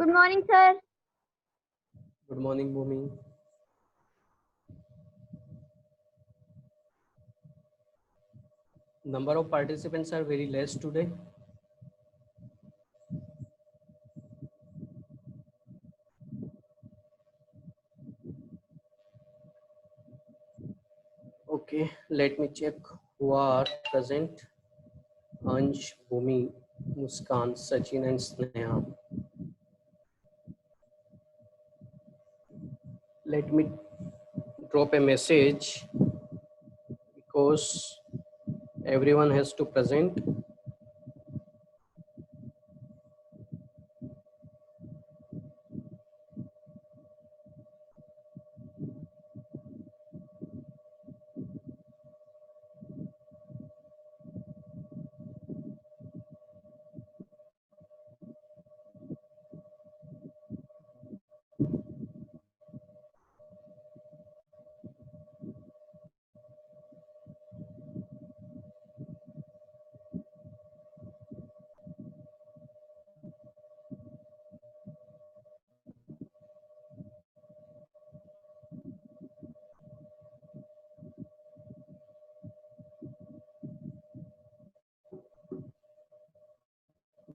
Good morning, sir. Good morning, Bhumi. Number of participants are very less today. Okay, let me check who are present. Ansh, Bhumi, Muskan, Sachin and Sneha. Let me drop a message because everyone has to present.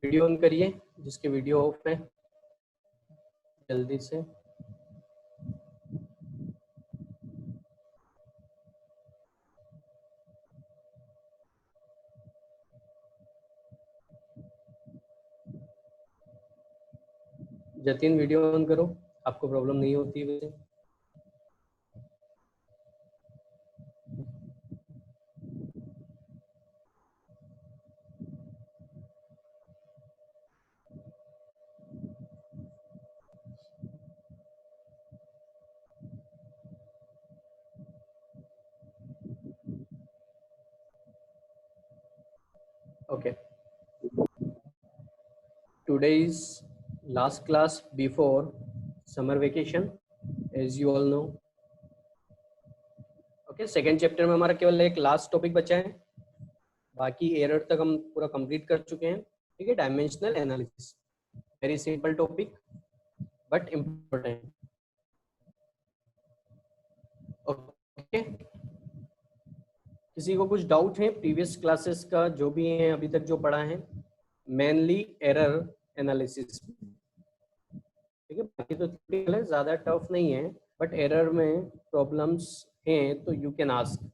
Video on करिए जिसके video of है जल्दी से। Jatin video on करो, आपको problem नहीं होती वैसे। Okay. Today is last class before summer vacation, as you all know. Okay, second chapter में हमारा केवल एक लास्ट टॉपिक बचा है, बाकी एरर तक हम पूरा कंप्लीट कर चुके हैं। ठीक है, dimensional analysis, very simple topic but important. Okay, किसी को कुछ डाउट है प्रीवियस क्लासेस का जो भी है अभी तक जो पढ़ा है, मेनली एरर एनालिसिस। ठीक है, बाकी तो है, ज्यादा टफ नहीं है, बट एरर में प्रॉब्लम्स हैं तो यू कैन आस्क।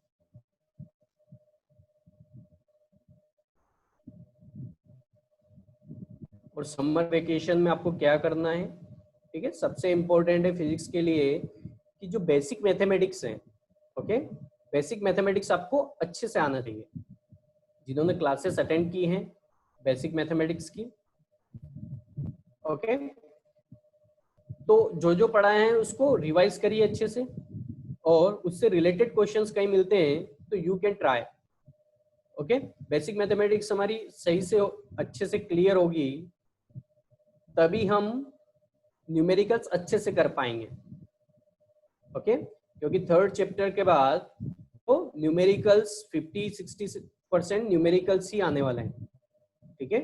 और समर वेकेशन में आपको क्या करना है, ठीक है, सबसे इम्पोर्टेंट है फिजिक्स के लिए कि जो बेसिक मैथमेटिक्स है, ओके, बेसिक मैथमेटिक्स आपको अच्छे से आना चाहिए। जिन्होंने क्लासेस अटेंड की हैं बेसिक मैथमेटिक्स की, ओके, तो जो जो पढ़ा है उसको रिवाइज करिए अच्छे से, और उससे रिलेटेड क्वेश्चंस कहीं मिलते हैं तो you can try. Okay, basic mathematics हमारी सही से अच्छे से क्लियर होगी तभी हम न्यूमेरिकल्स अच्छे से कर पाएंगे। ओके, क्योंकि थर्ड चैप्टर के बाद तो न्यूमेरिकल्स 50-60% न्यूमेरिकल्स ही आने वाले हैं। ठीक है,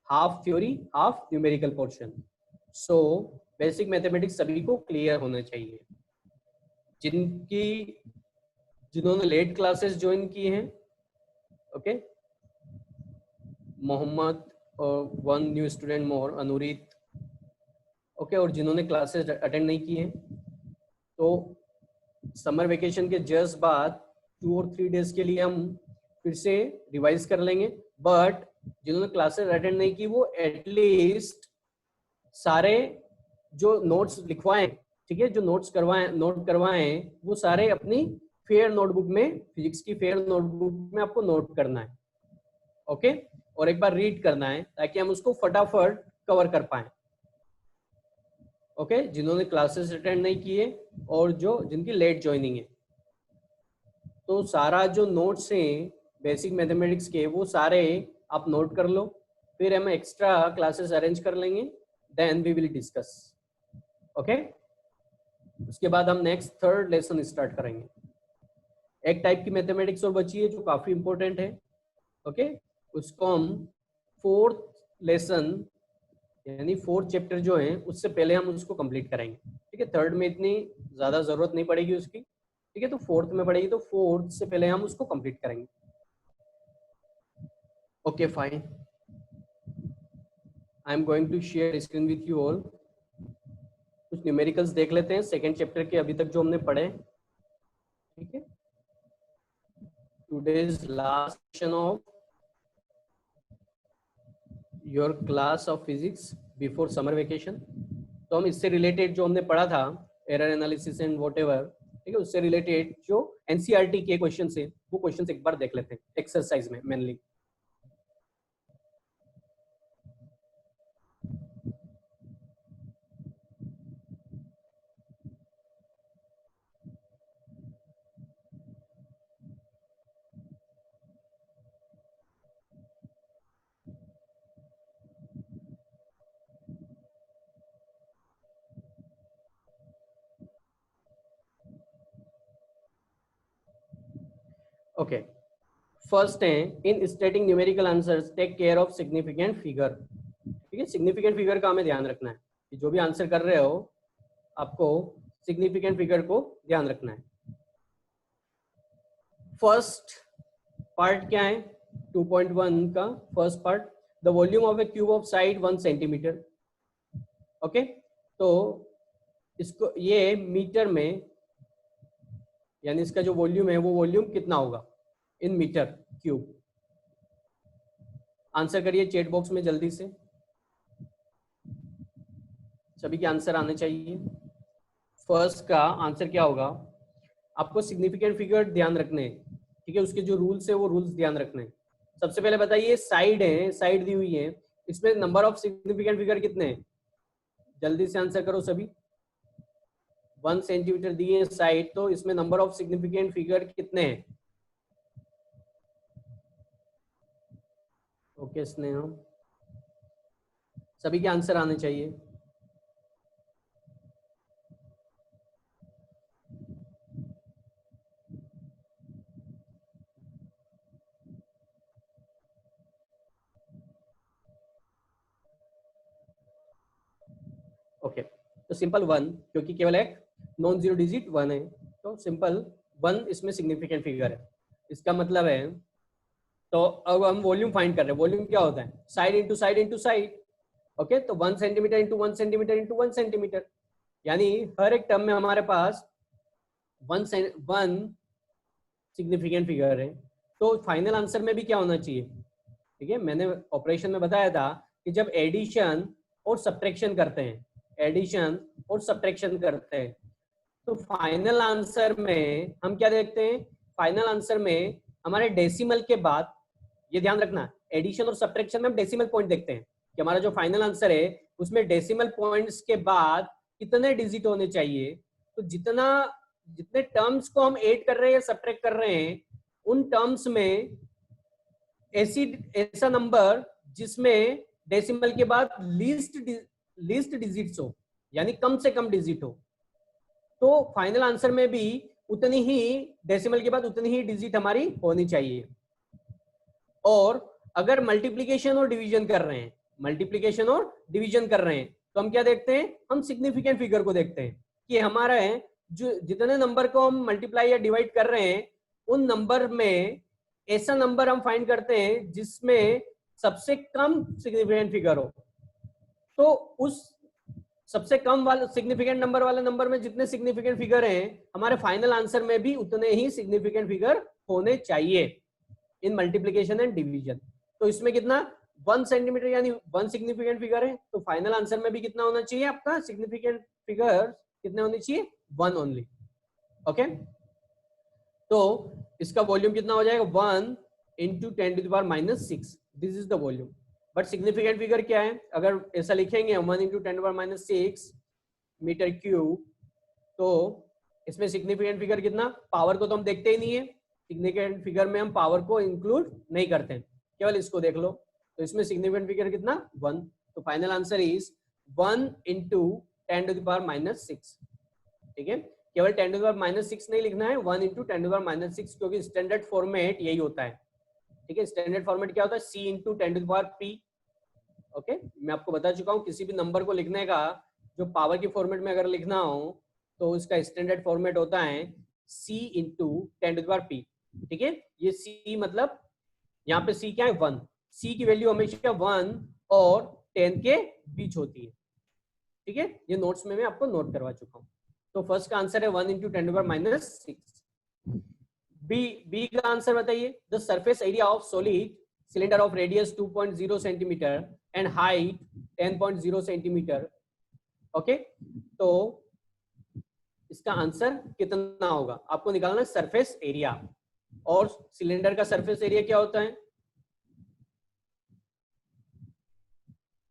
half theory half numerical portion. So basic mathematics सभी को क्लियर होना चाहिए। जिन्होंने लेट क्लासेस ज्वाइन की हैं, ओके, मोहम्मद और वन न्यू स्टूडेंट मोर, अनुरीत, ओके, और जिन्होंने क्लासेस अटेंड नहीं की हैं तो समर वेकेशन के जस्ट बाद 2 और 3 डेज के लिए हम फिर से रिवाइज कर लेंगे। बट जिन्होंने क्लासेस अटेंड नहीं की वो एटलीस्ट सारे जो नोट्स लिखवाएं, ठीक है, जो नोट करवाएं वो सारे अपनी फेयर नोटबुक में, फिजिक्स की फेयर नोटबुक में आपको नोट करना है। ओके, और एक बार रीड करना है ताकि हम उसको फटाफट कवर कर पाए। ओके, जिन्होंने क्लासेस अटेंड नहीं किए और जिनकी लेट ज्वाइनिंग है, तो सारा जो नोट्स हैं बेसिक मैथमेटिक्स के वो सारे आप नोट कर लो, फिर हम एक्स्ट्रा क्लासेस अरेंज कर लेंगे, then we will discuss. Okay, उसके बाद हम नेक्स्ट थर्ड लेसन स्टार्ट करेंगे। एक टाइप की मैथमेटिक्स और बची है जो काफी इंपॉर्टेंट है। ओके, उसको हम फोर्थ लेसन यानी 4th चैप्टर जो है उससे पहले हम उसको कंप्लीट कराएंगे, ठीक है। 3rd में इतनी ज़्यादा ज़रूरत नहीं पड़ेगी उसकी, ठीक है, तो 4th में पड़ेगी, तो 4th से पहले हम उसको कंप्लीट करेंगे। Okay fine, I am going to share screen with you all. कुछ न्यूमेरिकल्स देख लेते हैं 2nd चैप्टर के अभी तक जो हमने पढ़े, ठीक है। Today's last session of your class of physics before summer vacation. तो हम इससे रिलेटेड जो हमने पढ़ा था एरर एनालिसिस एंड व्हाटएवर, ठीक है, उससे रिलेटेड जो एनसीईआरटी के क्वेश्चन है वो क्वेश्चन एक बार देख लेते हैं एक्सरसाइज में मेनली। ओके, फर्स्ट है in stating numerical answers take care of significant figure, ठीक है। सिग्निफिकेंट फिगर का हमें ध्यान रखना है कि जो भी आंसर कर रहे हो आपको सिग्निफिकेंट फिगर को ध्यान रखना है। फर्स्ट पार्ट क्या है 2.1 का first part, the volume of A cube of side 1 centimetre. Okay, तो इसको ये मीटर में, यानी इसका जो वॉल्यूम है वो वॉल्यूम कितना होगा इन मीटर क्यूब। आंसर करिए चैट बॉक्स में जल्दी से, सभी के आंसर आने चाहिए। फर्स्ट का आंसर क्या होगा, आपको सिग्निफिकेंट फिगर ध्यान रखने हैं, ठीक है, उसके जो रूल्स है वो रूल्स ध्यान रखने हैं। सबसे पहले बताइए साइड है, साइड दी हुई है, इसमें नंबर ऑफ सिग्निफिकेंट फिगर कितने हैं, जल्दी से आंसर करो सभी। 1 सेंटीमीटर दिए है साइड, तो इसमें नंबर ऑफ सिग्निफिकेंट फिगर कितने हैं। ओके स्नेहा, सभी के आंसर आने चाहिए। ओके, तो सिंपल 1, क्योंकि केवल एक नॉन जीरो डिजिट 1 है, तो सिंपल 1 इसमें सिग्निफिकेंट फिगर है। इसका मतलब है, तो अब हम वॉल्यूम फाइंड कर रहे हैं। वॉल्यूम क्या होता है, side into side into side. Okay, तो 1 centimetre into 1 centimetre into 1 centimetre, यानी हर एक टर्म में हमारे पास 1 सिग्निफिकेंट फिगर है। तो फाइनल आंसर में भी क्या होना चाहिए, ठीक है। मैंने ऑपरेशन में बताया था कि जब एडिशन और सब्ट्रैक्शन करते हैं, एडिशन और सब्ट्रैक्शन करते हैं, तो फाइनल आंसर में हम क्या देखते हैं, फाइनल आंसर में हमारे डेसिमल के बाद, ये ध्यान रखना, एडिशन और सब्ट्रैक्शन में हम डेसिमल पॉइंट देखते हैं कि हमारा जो फाइनल आंसर है उसमें डेसिमल पॉइंट्स के बाद कितने डिजिट होने चाहिए। तो जितने टर्म्स को हम ऐड कर रहे हैं या सब्ट्रैक्ट कर रहे हैं, उन टर्म्स में ऐसा नंबर जिसमें डेसिमल के बाद लीस्ट डिजिट्स हो, यानी कम से कम डिजिट हो। तो फाइनल आंसर में भी उतनी ही, डेसिमल के बाद उतनी ही डिजिट हमारी होनी चाहिए। और अगर मल्टीप्लिकेशन और डिवीजन कर रहे हैं, मल्टीप्लिकेशन और डिवीजन कर रहे हैं, तो हम क्या देखते हैं, हम सिग्निफिकेंट फिगर को देखते हैं कि हमारा है जो जितने नंबर को हम मल्टीप्लाई या डिवाइड कर रहे हैं, उन नंबर में ऐसा नंबर हम फाइंड करते हैं जिसमें सबसे कम सिग्निफिकेंट फिगर हो। तो उस सबसे कम वाले सिग्निफिकेंट नंबर वाले नंबर में जितने सिग्निफिकेंट फिगर हैं, हमारे फाइनल आंसर में भी उतने ही सिग्निफिकेंट फिगर होने चाहिए इन मल्टीप्लिकेशन एंड डिवीजन। तो इसमें कितना 1 सेंटीमीटर यानी 1 सिग्निफिकेंट फिगर है, तो फाइनल आंसर में भी कितना होना चाहिए आपका सिग्निफिकेंट फिगर, कितने होने चाहिए 1 ओनली। ओके, तो इसका वॉल्यूम कितना हो जाएगा 1 into 10⁻⁻6, this is the volume. But significant figure क्या है, अगर ऐसा लिखेंगे 1 इंटू 10⁻⁻6 मीटर क्यूब, तो इसमें सिग्निफिकेंट फिगर कितना, पावर को तो हम देखते ही नहीं है, सिग्निफिकेंट फिगर में हम पावर को इंक्लूड नहीं करते हैं, केवल इसको देख लो। तो इसमें सिग्निफिकेंट फिगर कितना 1, तो फाइनल आंसर इज 1 इंटू 10⁻⁻6, ठीक है। केवल 10⁻⁻6 नहीं लिखना है, 1 इंटू 10⁻⁻6, क्योंकि स्टैंडर्ड फॉर्मेट यही होता है, ठीक है। स्टैंडर्ड फॉर्मेट क्या होता है, c इंटू 10⁻p, ओके मैं आपको बता चुका हूँ किसी भी नंबर को लिखने का जो पावर की फॉर्मेट में अगर लिखना हो तो उसका स्टैंडर्ड फॉर्मेट होता है c इंटू 10⁻p। ठीक है, ये c मतलब यहाँ पे c क्या है 1, c की वैल्यू हमेशा 1 और 10 के बीच होती है। ठीक है, ये नोट्स में मैं आपको नोट करवा चुका हूँ। तो फर्स्ट का आंसर है 1 इंटू 10⁻⁻6। बी का आंसर बताइए। The surface area of solid cylinder of radius 2.0 centimetre and height 10.0 centimetre. Okay, तो इसका आंसर कितना होगा आपको निकालना है, सरफेस एरिया। और सिलेंडर का सरफेस एरिया क्या होता है,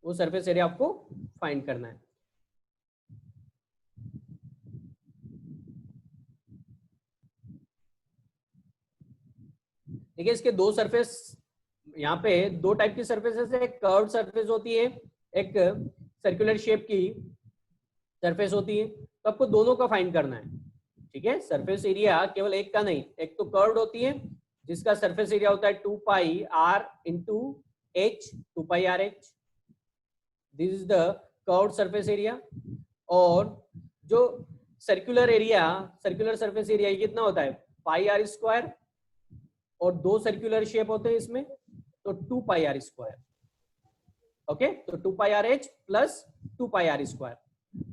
वो सरफेस एरिया आपको फाइंड करना है। ठीक है, इसके दो सरफेस, यहाँ पे दो टाइप की सरफेसेस है, एक कर्व सरफेस होती है, एक सर्कुलर शेप की सरफेस होती है। तो आपको दोनों का फाइंड करना है। ठीक है, सरफेस एरिया केवल एक का नहीं, एक तो कर्व्ड होती है जिसका सरफेस एरिया होता है 2 pi r into h, 2 pi r h, this is the curved surface area. और जो circular area, circular surface area ये कितना होता है पाई आर स्क्वायर, और दो सर्कुलर शेप होते हैं इसमें तो 2 पाई आर स्क्वायर। ओके, तो 2 pi r h plus 2 pi r square.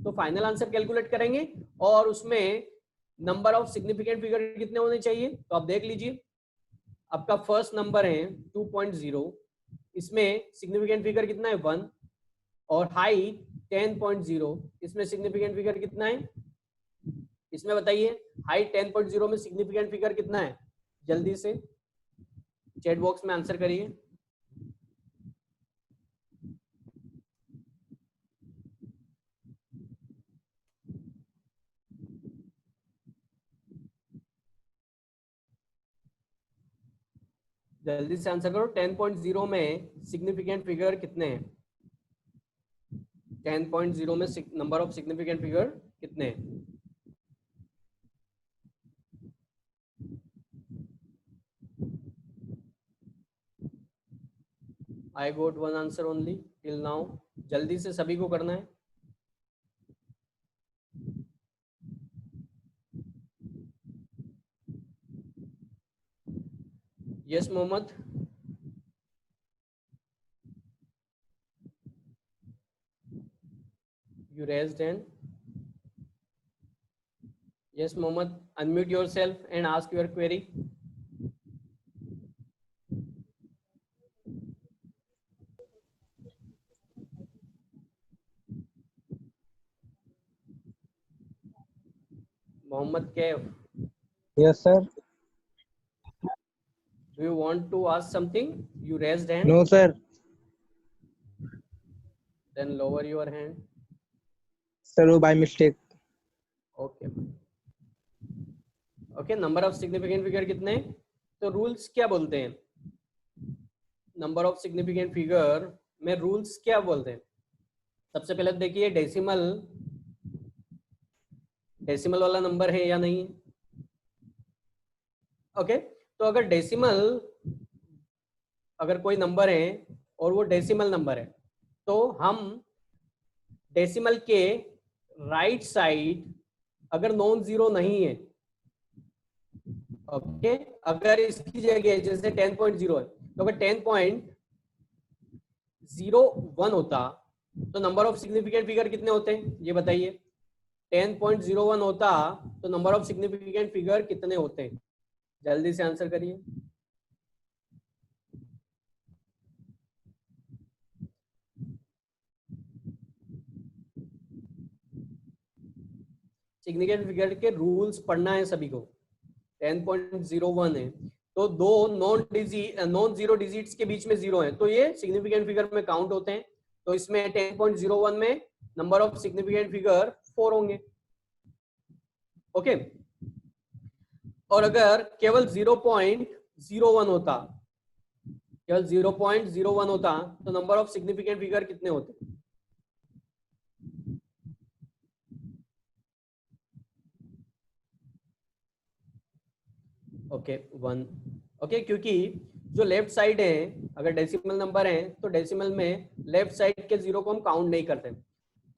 तो फाइनल आंसर कैलकुलेट करेंगे और उसमें नंबर ऑफ सिग्निफिकेंट फिगर कितने होने चाहिए, तो आप देख लीजिए आपका फर्स्ट नंबर है 2.0, इसमें सिग्निफिकेंट फिगर कितना है 1, और हाइट 10.0, इसमें सिग्निफिकेंट फिगर कितना है, इसमें बताइए हाइट 10.0 में सिग्निफिकेंट फिगर कितना है, जल्दी से चैट बॉक्स में आंसर करिए। जल्दी से आंसर करो, 10.0 में सिग्निफिकेंट फिगर कितने हैं, 10.0 में नंबर ऑफ सिग्निफिकेंट फिगर कितने हैं। I got one answer only till now, जल्दी से सभी को करना है। Yes Mohammad, you raised hand. Yes Mohammed, unmute yourself and ask your query. Mohammed Kev, Yes, sir. do you want to ask something? You raised hand. No, sir. Then lower your hand. Sir, वो by mistake. Okay. Okay, number of significant figure कितने, तो rules क्या बोलते हैं, number of significant figure में rules क्या बोलते हैं। सबसे पहले देखिए डेसिमल, डेसिमल वाला नंबर है या नहीं। ओके, तो अगर डेसिमल, अगर कोई नंबर है और वो डेसिमल नंबर है तो हम डेसिमल के राइट साइड अगर नॉन जीरो नहीं है, ओके, अगर इसकी जगह जैसे 10.0 है तो अगर 10.01 होता तो नंबर ऑफ सिग्निफिकेंट फिगर कितने होते हैं ये बताइए। 10.01 होता तो नंबर ऑफ सिग्निफिकेंट फिगर कितने होते हैं, जल्दी से आंसर करिए। सिग्निफिकेंट फिगर के रूल्स पढ़ना है सभी को। 10.01 है तो दो नॉन जीरो डिजिट्स के बीच में जीरो है तो ये सिग्निफिकेंट फिगर में काउंट होते हैं। तो इसमें 10.01 में नंबर ऑफ सिग्निफिकेंट फिगर 4 होंगे। ओके, और अगर केवल 0.01 होता, केवल 0.01 होता तो नंबर ऑफ सिग्निफिकेंट फिगर कितने होते। ओके 1। ओके, क्योंकि जो लेफ्ट साइड है अगर डेसिमल नंबर है तो डेसिमल में लेफ्ट साइड के जीरो को हम काउंट नहीं करते।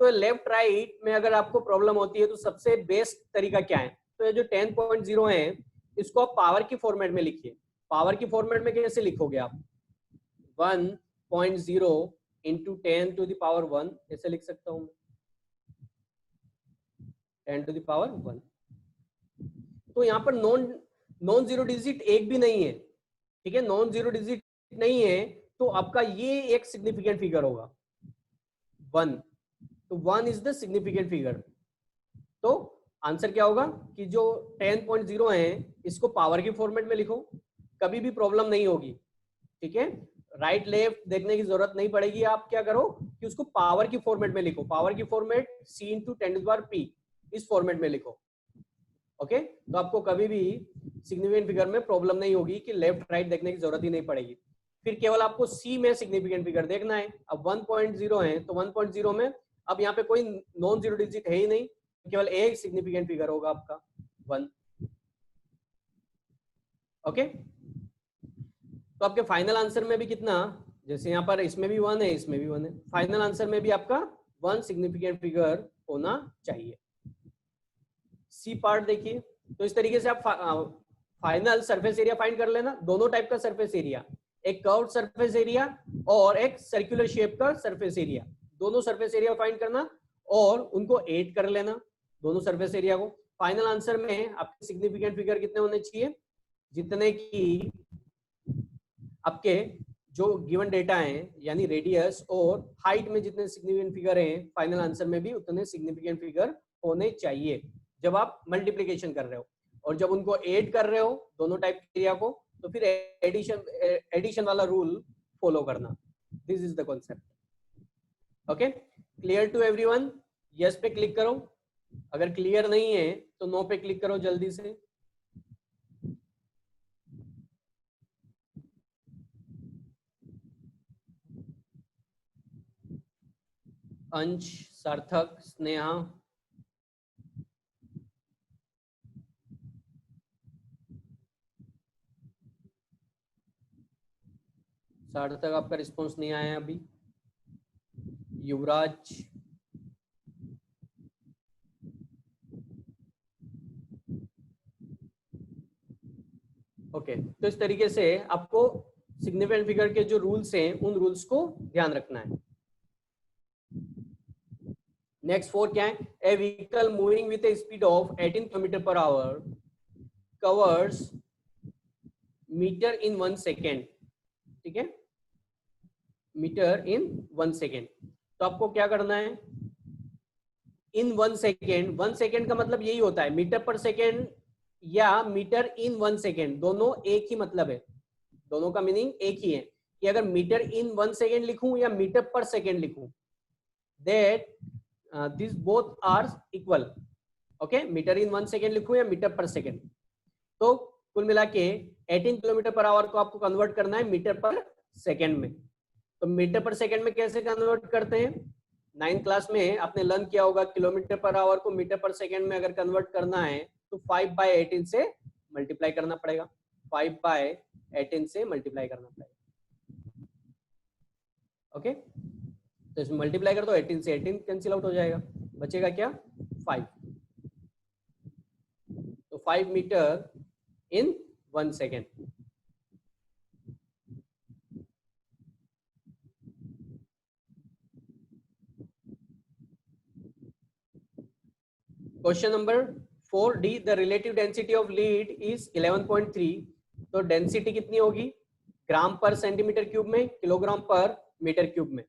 तो लेफ्ट राइट में अगर आपको प्रॉब्लम होती है तो सबसे बेस्ट तरीका क्या है, तो ये जो 10.0 है इसको आप पावर की फॉर्मेट में लिखिए। पावर की फॉर्मेट में कैसे लिखोगे आप, 1.0 इंटू 10 टू द पावर 1 ऐसे लिख सकता हूं, 10 टू द पावर 1। तो यहाँ पर नॉन जीरो डिजिट एक भी नहीं है, ठीक है, नॉन जीरो डिजिट नहीं है, तो आपका ये एक सिग्निफिकेंट फिगर होगा 1, तो 1 इज द सिग्निफिकेंट फिगर। तो आंसर क्या होगा कि जो 10.0 है इसको पावर की फॉर्मेट में लिखो, कभी भी प्रॉब्लम नहीं होगी, ठीक है, राइट लेफ्ट देखने की जरूरत नहीं पड़ेगी। आप क्या करो कि उसको पावर की फॉर्मेट में लिखो, पावर की फॉर्मेट c इंटू 10⁻p इस फॉर्मेट में लिखो, ओके। तो आपको कभी भी सिग्निफिकेंट फिगर में प्रॉब्लम नहीं होगी कि लेफ्ट राइट देखने की जरूरत ही नहीं पड़ेगी। फिर केवल आपको सी में सिग्निफिकेंट फिगर देखना है। अब 1.0 है तो 1.0 में अब यहाँ पे कोई नॉन जीरो डिजिट है ही नहीं, केवल एक सिग्निफिकेंट फिगर होगा आपका 1, ओके। तो आपके फाइनल आंसर में भी कितना, जैसे यहाँ पर इसमें भी 1 है इसमें भी 1 है, फाइनल आंसर में भी आपका 1 सिग्निफिकेंट फिगर होना चाहिए। सी पार्ट देखिए, तो इस तरीके से आप फाइनल सरफेस एरिया फाइंड कर लेना। दोनों टाइप का सरफेस एरिया, एक कर्व्ड सरफेस एरिया और एक सर्कुलर शेप का सरफेस एरिया, दोनों सरफेस एरिया फाइंड करना और उनको ऐड कर लेना दोनों सरफेस एरिया को। फाइनल आंसर में आपके सिग्निफिकेंट फिगर कितने होने चाहिए, जितने की आपके जो गिवन डेटा है यानी रेडियस और हाइट में जितने सिग्निफिकेंट फिगर हैं, फाइनल आंसर में भी उतने सिग्निफिकेंट फिगर होने चाहिए जब आप मल्टीप्लिकेशन कर रहे हो। और जब उनको ऐड कर रहे हो दोनों टाइप के एरिया को, तो फिर एडिशन वाला रूल फॉलो करना। This is the concept, okay. Clear to everyone? Yes पे क्लिक करो, अगर क्लियर नहीं है तो नो पे क्लिक करो जल्दी से। अंश, सार्थक, स्नेहा, सार्थक आपका रिस्पॉन्स नहीं आया अभी। युवराज, ओके। तो इस तरीके से आपको सिग्निफिकेंट फिगर के जो रूल्स हैं उन रूल्स को ध्यान रखना है। नेक्स्ट 4 क्या है, a vehicle moving with a speed of 18 km/h covers metre in 1 second, ठीक है, मीटर इन 1 सेकेंड। तो आपको क्या करना है, इन 1 सेकेंड, 1 सेकेंड का मतलब यही होता है मीटर पर सेकेंड या मीटर इन 1 सेकेंड, दोनों एक ही मतलब है, दोनों का मीनिंग एक ही है कि अगर मीटर इन 1 सेकेंड लिखूं या मीटर पर सेकेंड लिखूं, that this both are equal, okay. Metre in 1 second लिखूं या मीटर पर सेकेंड, तो कुल मिला के 18 km/h को आपको कन्वर्ट करना है मीटर पर सेकेंड में। तो मीटर पर सेकेंड में कैसे कन्वर्ट करते हैं, 9th क्लास में आपने लर्न किया होगा, km/h को मीटर पर सेकेंड में अगर कन्वर्ट करना है तो 5/18 से मल्टीप्लाई करना पड़ेगा, 5/18 से मल्टीप्लाई करना पड़ेगा, ओके। तो इसमें मल्टीप्लाई कर दो, 18 से 18 कैंसिल आउट हो जाएगा, बचेगा क्या 5, तो 5 metre in 1 second. Question number 4D, the relative density of lead is 11.3। तो डेंसिटी कितनी होगी, ग्राम पर सेंटीमीटर क्यूब में, किलोग्राम पर मीटर क्यूब में,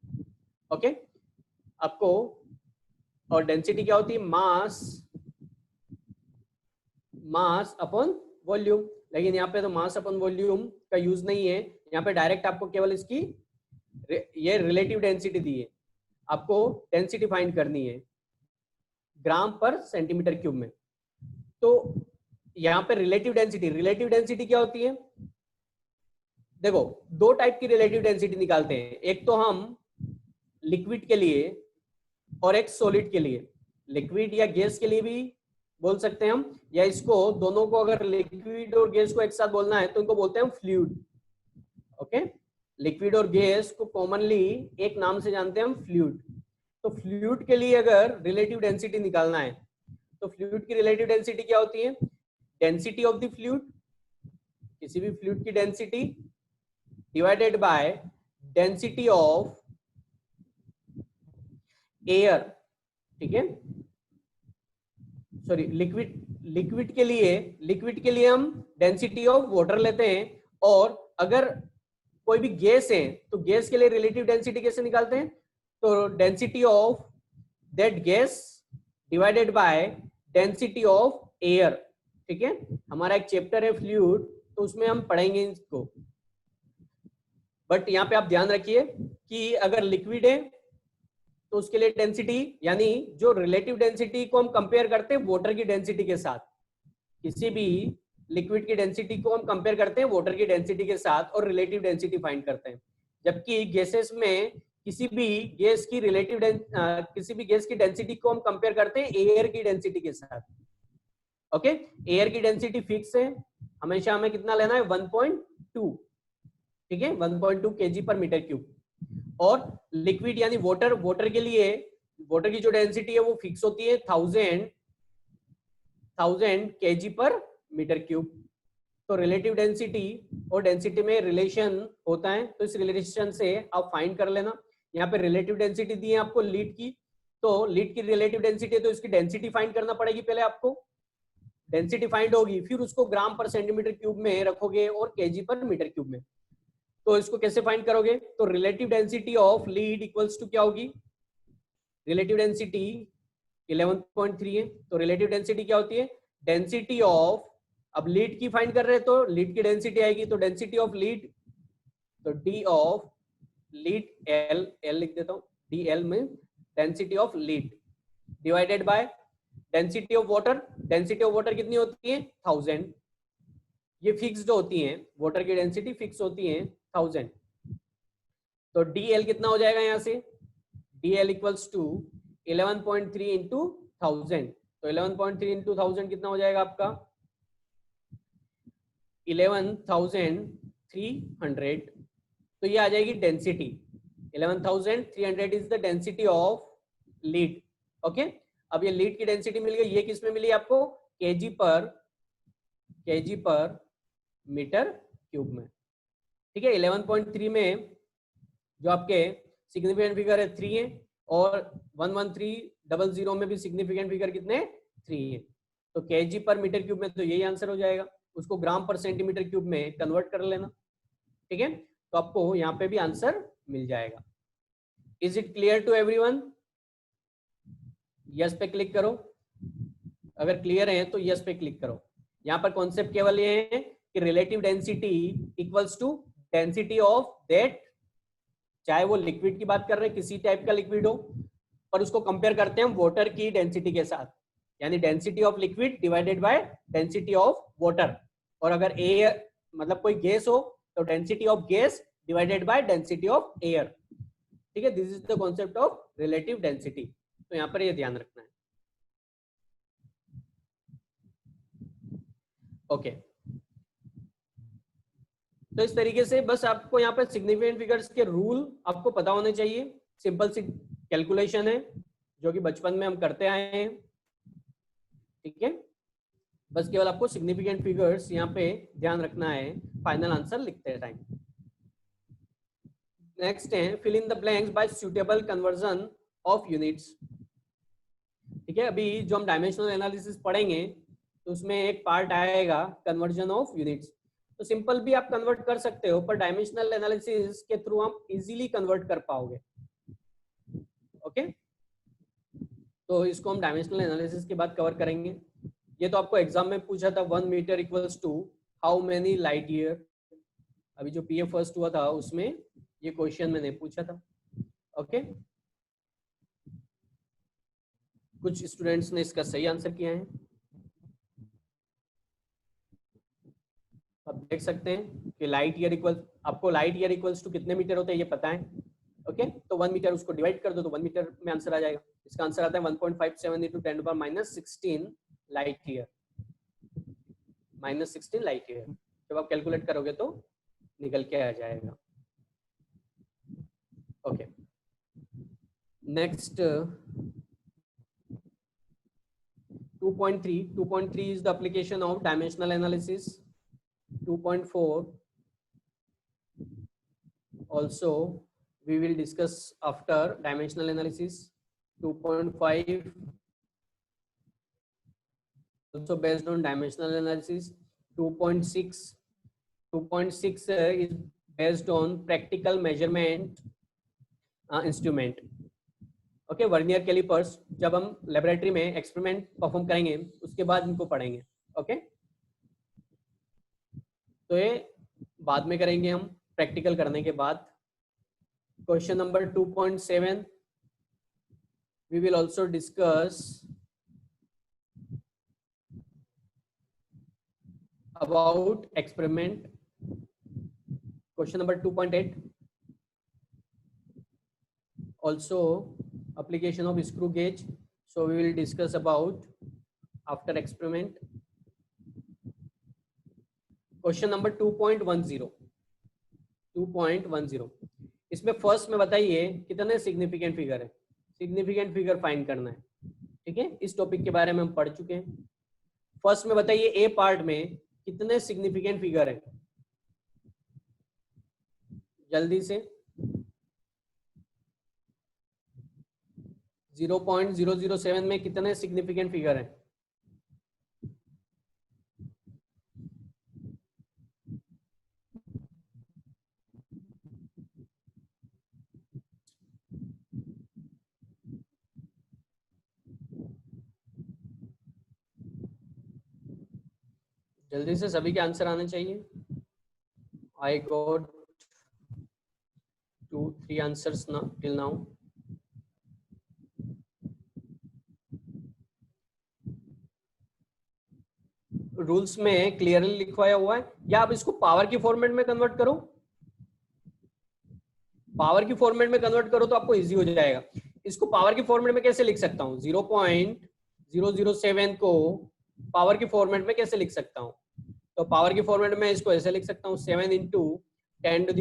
ओके। आपको और डेंसिटी क्या होती है, मास अपॉन वॉल्यूम, लेकिन यहाँ पे तो मास अपॉन वॉल्यूम का यूज नहीं है, यहाँ पे डायरेक्ट आपको केवल इसकी ये रिलेटिव डेंसिटी दी है, आपको डेंसिटी फाइंड करनी है ग्राम पर सेंटीमीटर क्यूब में। तो यहाँ पे रिलेटिव डेंसिटी क्या होती है, देखो दो टाइप की रिलेटिव डेंसिटी निकालते हैं, एक तो हम लिक्विड के लिए और एक सॉलिड के लिए, लिक्विड या गैस के लिए भी बोल सकते हैं हम, या इसको दोनों को अगर लिक्विड और गैस को एक साथ बोलना है तो इनको बोलते हैं हम फ्लूइड, ओके। लिक्विड और गैस को कॉमनली एक नाम से जानते हैं हम, फ्लूइड। तो फ्लूइड के लिए अगर रिलेटिव डेंसिटी निकालना है तो फ्लूइड की रिलेटिव डेंसिटी क्या होती है? डेंसिटी ऑफ द फ्लूइड, किसी भी फ्लूइड की density divided by density of air, ठीक है, सॉरी लिक्विड, लिक्विड के लिए हम डेंसिटी ऑफ वाटर लेते हैं, और अगर कोई भी गैस है तो गैस के लिए रिलेटिव डेंसिटी कैसे निकालते हैं? तो density of that gas divided by density of air, ठीक है। हमारा एक चैप्टर है फ्लूइड, तो उसमें हम पढ़ेंगे इसको। बट यहाँ पे आप ध्यान रखिए कि अगर लिक्विड है तो उसके लिए डेंसिटी, यानी जो रिलेटिव डेंसिटी को हम कंपेयर करते हैं वाटर की डेंसिटी के साथ, किसी भी लिक्विड की डेंसिटी को हम कंपेयर करते हैं वाटर की डेंसिटी के साथ और रिलेटिव डेंसिटी फाइंड करते हैं। जबकि गैसेस में किसी भी गैस की किसी भी गैस की डेंसिटी को हम कंपेयर करते हैं एयर की डेंसिटी के साथ। ओके, एयर की डेंसिटी फिक्स है, हमेशा हमें कितना लेना है? 1.2, ठीक है, 1.2 kg पर मीटर क्यूब। और लिक्विड यानी वाटर के लिए वाटर की जो डेंसिटी है वो फिक्स होती है 1000 kg पर मीटर क्यूब। तो रिलेटिव डेंसिटी और डेंसिटी में रिलेशन होता है, तो इस रिलेशन से आप फाइंड कर लेना। यहाँ पे रिलेटिव डेंसिटी दी है आपको लीड की, तो लीड की रिलेटिव डेंसिटी है तो इसकी डेंसिटी फाइंड करना पड़ेगी पहले आपको। डेंसिटी फाइंड होगी, फिर उसको ग्राम पर सेंटीमीटर क्यूब में रखोगे और केजी पर मीटर क्यूब में। तो इसको कैसे फाइंड करोगे? तो relative density of lead equals to क्या होगी? रिलेटिव डेंसिटी 11.3 है, तो रिलेटिव डेंसिटी क्या होती है? डेंसिटी ऑफ, अब लीड की फाइंड कर रहे हैं तो लीड की डेंसिटी आएगी, तो डेंसिटी ऑफ लीड, तो डी ऑफ लीड एल लिख देता हूं, डी एल में density of lead divided by density of water. Density of water कितनी होती है? 1000। ये फिक्स्ड होती है, वाटर की डेंसिटी फिक्स होती है 1000। तो dl कितना हो जाएगा यहाँ से? dl equals to 11.3 into 1000। तो 11.3 इंटू 1000 कितना हो जाएगा आपका? 11,300। तो ये आ जाएगी density, 11,300 is the density of lead. Okay, अब ये लीड की डेंसिटी मिल गई, ये किस में मिली आपको? केजी पर मीटर क्यूब में, ठीक है। 11.3 में जो आपके सिग्निफिकेंट फिगर है 3 है, और 11300 में भी सिग्निफिकेंट फिगर कितने? 3 है। तो केजी पर मीटर क्यूब में तो यही आंसर हो जाएगा, उसको ग्राम पर सेंटीमीटर क्यूब में कन्वर्ट कर लेना, ठीक है। तो आपको यहाँ पे भी आंसर मिल जाएगा। Is it clear to everyone? Yes पे क्लिक करो, अगर क्लियर है तो यस पे क्लिक करो। यहाँ पर कॉन्सेप्ट केवल ये है कि relative density equals to density of that, चाहे वो लिक्विड की बात कर रहे हैं, किसी टाइप का लिक्विड हो, पर उसको कंपेयर करते हैं हम वाटर की डेंसिटी के साथ, यानी density of liquid divided by density of water. और अगर एयर मतलब कोई गैस हो तो density of gas divided by density of air, ठीक है। This is the concept of relative density. तो यहाँ पर ये ध्यान रखना है। ओके, तो इस तरीके से बस आपको यहाँ पर सिग्निफिकेंट फिगर्स के रूल आपको पता होने चाहिए। सिंपल सी कैलकुलेशन है जो कि बचपन में हम करते आए हैं, ठीक है। बस केवल आपको सिग्निफिकेंट फिगर्स यहाँ पे ध्यान रखना है फाइनल आंसर लिखते टाइम। नेक्स्ट है fill in the blanks by suitable conversion of units, ठीक है। अभी जो हम डायमेंशनल एनालिसिस पढ़ेंगे तो उसमें एक पार्ट आएगा कन्वर्जन ऑफ यूनिट्स। तो सिंपल भी आप कन्वर्ट कर सकते हो, पर डायमेंशनल एनालिसिस के थ्रू आप इजीली कन्वर्ट कर पाओगे। ओके, तो इसको हम डायमेंशनल एनालिसिस के बाद कवर करेंगे। ये तो आपको एग्जाम में पूछा था 1 metre equals to how many light year. अभी जो पीए फर्स्ट हुआ था उसमें ये क्वेश्चन मैंने पूछा था। ओके, कुछ स्टूडेंट्स ने इसका सही आंसर किया है। आप देख सकते हैं कि लाइट ईयर इक्वल, आपको लाइट ईयर इक्वल्स टू कितने मीटर होते हैं ये पता है। ओके, तो 1 मीटर उसको डिवाइड कर दो तो 1 मीटर में आंसर आ जाएगा। इसका आंसर आता है 1.57 into 10⁻16 light year, -16 light year. जब आप कैलकुलेट करोगे तो निकल के आ जाएगा। Next 2.3 is the application of dimensional analysis. 2.4 also we will discuss after dimensional analysis. 2.5 also based on dimensional analysis. 2.6 is based on practical measurement instrument. Okay, vernier callipers जब हम laboratory में एक्सपेरिमेंट परफॉर्म करेंगे उसके बाद इनको पढ़ेंगे. Okay, तो ये बाद में करेंगे हम प्रैक्टिकल करने के बाद. Question number 2.7 we will also discuss about experiment. Question number 2.8 also application of screw gauge, so we will discuss about after experiment. Question number 2.10 इसमें फर्स्ट में बताइए कितने सिग्निफिकेंट फिगर है. सिग्निफिकेंट फिगर फाइंड करना है. ठीक है, इस टॉपिक के बारे में हम पढ़ चुके हैं. फर्स्ट में बताइए ए पार्ट में कितने सिग्निफिकेंट फिगर है, जल्दी से. 0.007 में कितने सिग्निफिकेंट फिगर है. जल्दी से सभी के आंसर आने चाहिए. I got 2-3 answers till now. Rules में क्लियरली लिखवाया हुआ है, या आप इसको पावर की फॉर्मेट में कन्वर्ट करो. पावर की फॉर्मेट में कन्वर्ट करो तो आपको इजी हो जाएगा. इसको पावर की फॉर्मेट में कैसे लिख सकता हूं? 0.007 को पावर की फॉर्मेट में कैसे लिख सकता हूं? तो पावर की फॉर्मेट में इसको ऐसे लिख सकता हूं, 7 × 10⁻³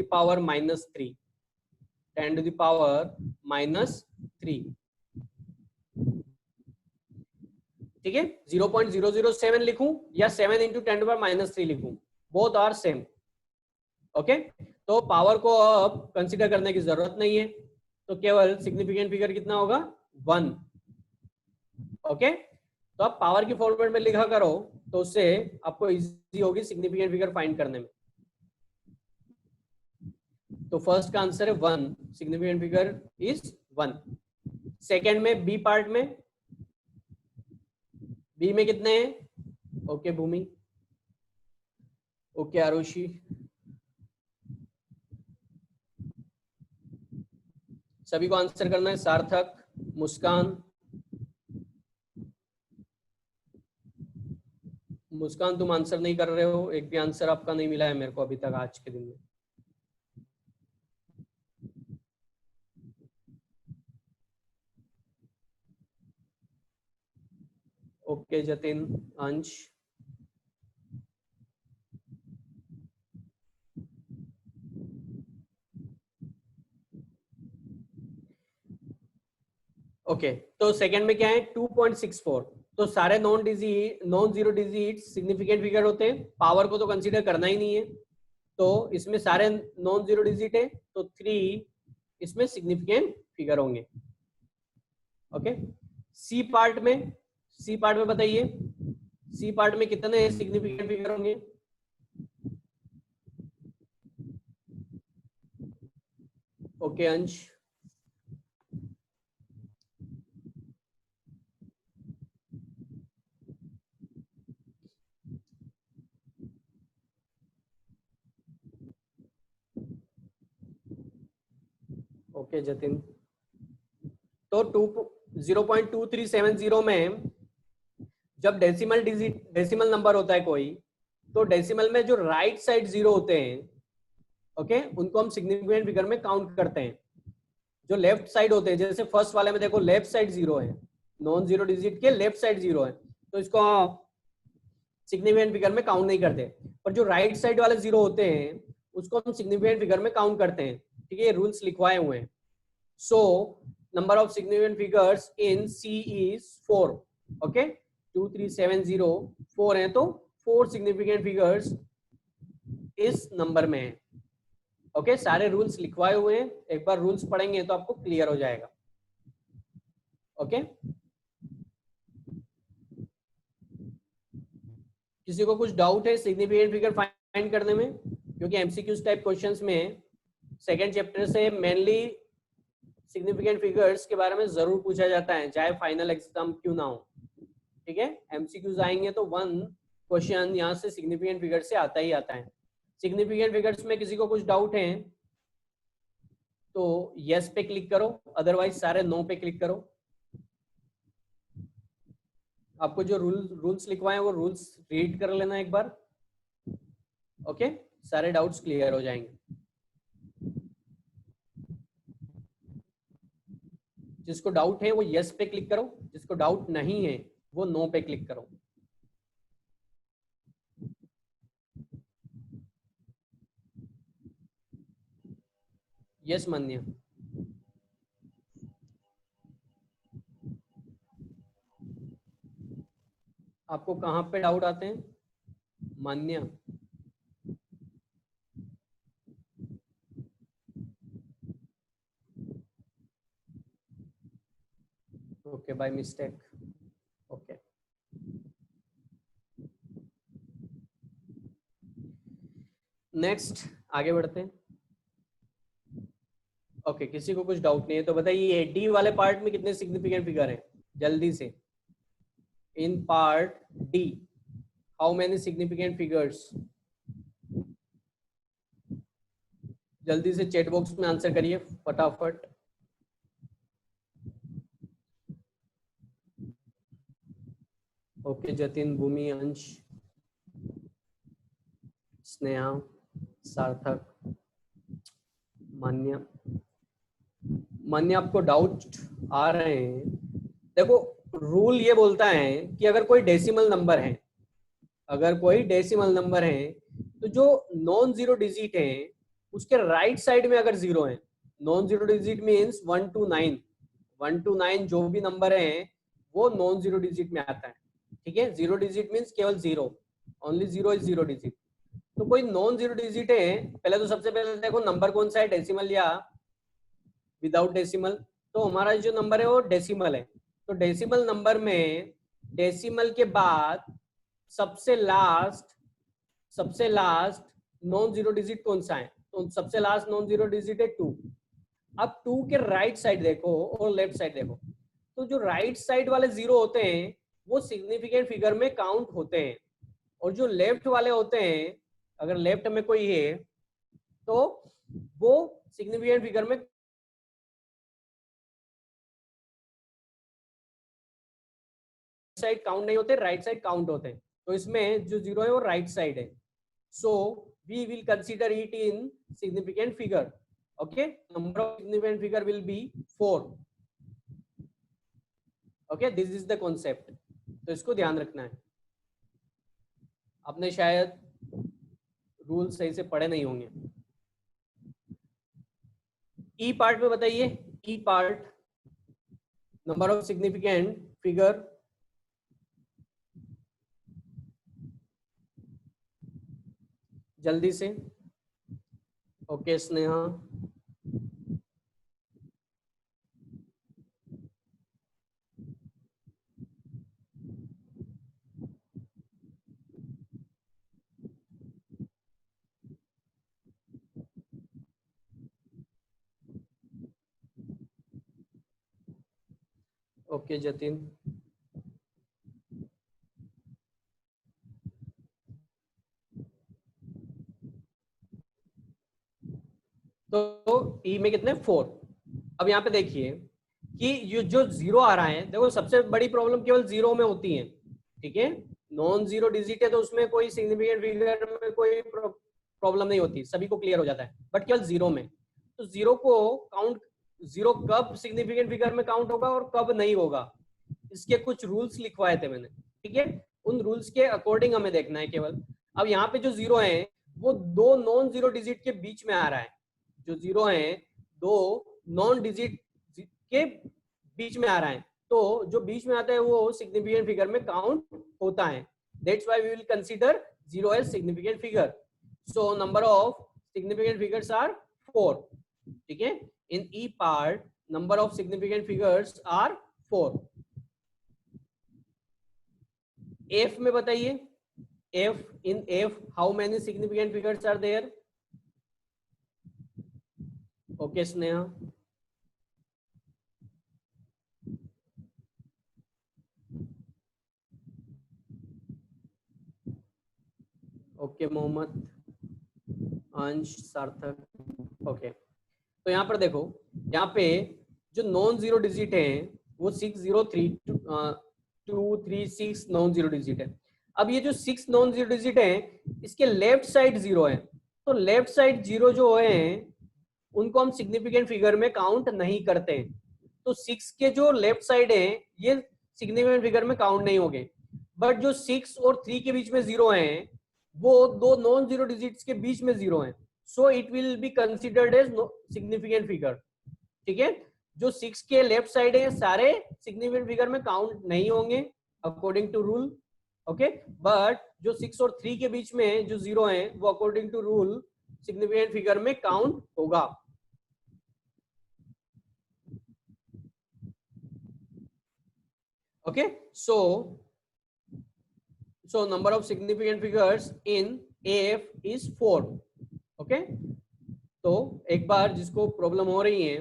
10⁻³ ठीक है. 0.007 लिखूं या 7 × 10⁻³ लिखूं, बोथ आर सेम. ओके, तो पावर को अब कंसीडर करने की जरूरत नहीं है, तो केवल सिग्निफिकेंट फिगर कितना होगा? 1. ओके, तो आप पावर की फॉर्मेट में लिखा करो तो उससे आपको इजी होगी सिग्निफिकेंट फिगर फाइंड करने में. तो फर्स्ट का आंसर है 1. Significant figure is 1. सेकेंड में बी पार्ट में, बी में कितने हैं? ओके भूमि, ओके आरुषि, सभी को आंसर करना है. सार्थक, मुस्कान, मुस्कान तुम आंसर नहीं कर रहे हो, एक भी आंसर आपका नहीं मिला है मेरे को अभी तक आज के दिन में. ओके जतिन, अंश, ओके. तो सेकंड में क्या है? 2.64. तो सारे non zero digit significant figure होते हैं. पावर को तो कंसीडर करना ही नहीं है, तो इसमें सारे नॉन जीरो डिजिट है, तो 3 इसमें सिग्निफिकेंट फिगर होंगे. ओके, सी पार्ट में बताइए, सी पार्ट में कितने सिग्निफिकेंट फिगर होंगे? ओके अंश, ओके जतिन. तो 0.2370 में जब डेसिमल नंबर होता है कोई, तो डेसिमल में जो राइट साइड जीरो होते हैं, ओके, उनको हम सिग्निफिकेंट फिगर में काउंट करते हैं. जो लेफ्ट साइड होते हैं, जैसे फर्स्ट वाले में देखो लेफ्ट साइड जीरो है, नॉन जीरो डिजिट के लेफ्ट साइड जीरो है, तो इसको सिग्निफिकेंट फिगर में काउंट नहीं करते. पर जो राइट साइड वाले जीरो होते हैं उसको हम सिग्निफिकेंट फिगर में काउंट करते हैं. ठीक है, रूल्स लिखवाए हुए हैं. सो number of significant figures in C is 4. Okay, 2 3 7 0 4 है तो 4 significant figures इस नंबर में है. ओके, सारे रूल्स लिखवाए हुए हैं, एक बार रूल्स पढ़ेंगे तो आपको क्लियर हो जाएगा. ओके, किसी को कुछ डाउट है सिग्निफिकेंट फिगर फाइंड करने में? क्योंकि एमसीक्यूज टाइप क्वेश्चंस में सेकंड चैप्टर से मेनली सिग्निफिकेंट फिगर्स के बारे में जरूर पूछा जाता है, चाहे फाइनल एग्जाम क्यों ना हो. ठीक है, एमसीक्यूज आएंगे तो वन क्वेश्चन यहाँ से सिग्निफिकेंट फिगर से आता ही आता है. सिग्निफिकेंट फिगर्स में किसी को कुछ डाउट है तो यस पे क्लिक करो, अदरवाइज सारे नो पे क्लिक करो. आपको जो रूल्स लिखवाए हैं वो रूल्स रीड कर लेना एक बार. ओके, सारे डाउट्स क्लियर हो जाएंगे. जिसको डाउट है वो यस पे क्लिक करो, जिसको डाउट नहीं है वो नो पे क्लिक करो. यस मान्य. आपको कहाँ पे डाउट आते हैं? मान्य. Okay, by mistake. Okay, next आगे बढ़ते हैं. ओके, किसी को कुछ डाउट नहीं है तो बताइए डी वाले पार्ट में कितने सिग्निफिकेंट फिगर हैं जल्दी से. In part D how many significant figures? जल्दी से चैट बॉक्स में आंसर करिए फटाफट. ओके, जतिन, भूमि, अंश, स्नेहा, सार्थक, मान्य. मान्य, आपको डाउट आ रहे हैं. देखो, रूल ये बोलता है कि अगर कोई डेसिमल नंबर है, अगर कोई डेसिमल नंबर है तो जो नॉन जीरो डिजिट है उसके राइट साइड में अगर जीरो है, non zero digit means 1 to 9, 1 to 9 जो भी नंबर है वो नॉन जीरो डिजिट में आता है. ठीक है, जीरो डिजिट मीन्स केवल zero, only zero is zero digit. तो कोई नॉन जीरो डिजिट है, पहले तो सबसे पहले देखो नंबर कौन सा है, डेसिमल या विदाउट डेसिमल. तो हमारा जो नंबर है वो डेसिमल है. तो डेसिमल नंबर में डेसिमल के बाद सबसे लास्ट नॉन जीरो डिजिट कौन सा है? तो सबसे लास्ट नॉन जीरो डिजिट है 2. अब 2 के राइट साइड देखो और लेफ्ट साइड देखो, तो जो राइट साइड वाले जीरो होते हैं वो सिग्निफिकेंट फिगर में काउंट होते हैं, और जो लेफ्ट वाले होते हैं, अगर लेफ्ट में कोई है तो वो सिग्निफिकेंट फिगर में साइड काउंट नहीं होते, राइट साइड काउंट होते हैं. तो इसमें जो जीरो है वो राइट साइड है. So we will consider it in significant figure. Okay, number of significant figure will be 4. Okay, this is the concept. तो इसको ध्यान रखना है. आपने शायद रूल सही से पढ़े नहीं होंगे. ई पार्ट में बताइए, E part number of significant figure. जल्दी से. ओके, स्नेहा. ओके, जतिन. तो ई में कितने? 4. अब यहाँ पे देखिए कि ये जो जीरो आ रहा है, देखो सबसे बड़ी प्रॉब्लम केवल जीरो में होती है. ठीक है, नॉन जीरो डिजिट है तो उसमें कोई सिग्निफिकेंट फिगर में कोई प्रॉब्लम नहीं होती, सभी को क्लियर हो जाता है. बट केवल जीरो में, तो जीरो को काउंट, जीरो कब सिग्निफिकेंट फिगर में काउंट होगा और कब नहीं होगा, इसके कुछ रूल्स लिखवाए थे मैंने. ठीक है, उन रूल्स के अकॉर्डिंग हमें देखना है केवल. अब यहाँ पे जो जीरो है वो दो नॉन जीरो डिजिट के बीच में आ रहा है. जो जीरो है दो नॉन डिजिट के बीच में आ रहा है, तो जो बीच में आता है वो सिग्निफिकेंट फिगर में काउंट होता है. That's why we will consider 0 as significant figure. So number of significant figures are 4. ठीक है, in E part number of significant figures are 4. F में बताइए, F, in F how many significant figures are there? Okay Sneha. Okay Mohammad, Ansh, Sarthak. Okay, तो यहाँ पर देखो, यहाँ पे जो नॉन जीरो डिजिट है वो 603236 नॉन जीरो डिजिट है. अब ये जो 6 नॉन जीरो डिजिट है इसके लेफ्ट साइड जीरो है, तो लेफ्ट साइड जीरो जो है उनको हम सिग्निफिकेंट फिगर में काउंट नहीं करते हैं. तो 6 के जो लेफ्ट साइड है ये सिग्निफिकेंट फिगर में काउंट नहीं होंगे. बट जो 6 और 3 के बीच में जीरो है वो दो नॉन जीरो डिजिट्स के बीच में जीरो है, so it will be considered as significant figure. ठीक है, जो 6 के लेफ्ट साइड है सारे सिग्निफिकेंट फिगर में काउंट नहीं होंगे according to rule. Okay, but जो 6 और 3 के बीच में जो जीरो है वो according to rule significant figure में काउंट होगा. Okay, so number of significant figures in AF is 4. ओके, तो एक बार जिसको प्रॉब्लम हो रही है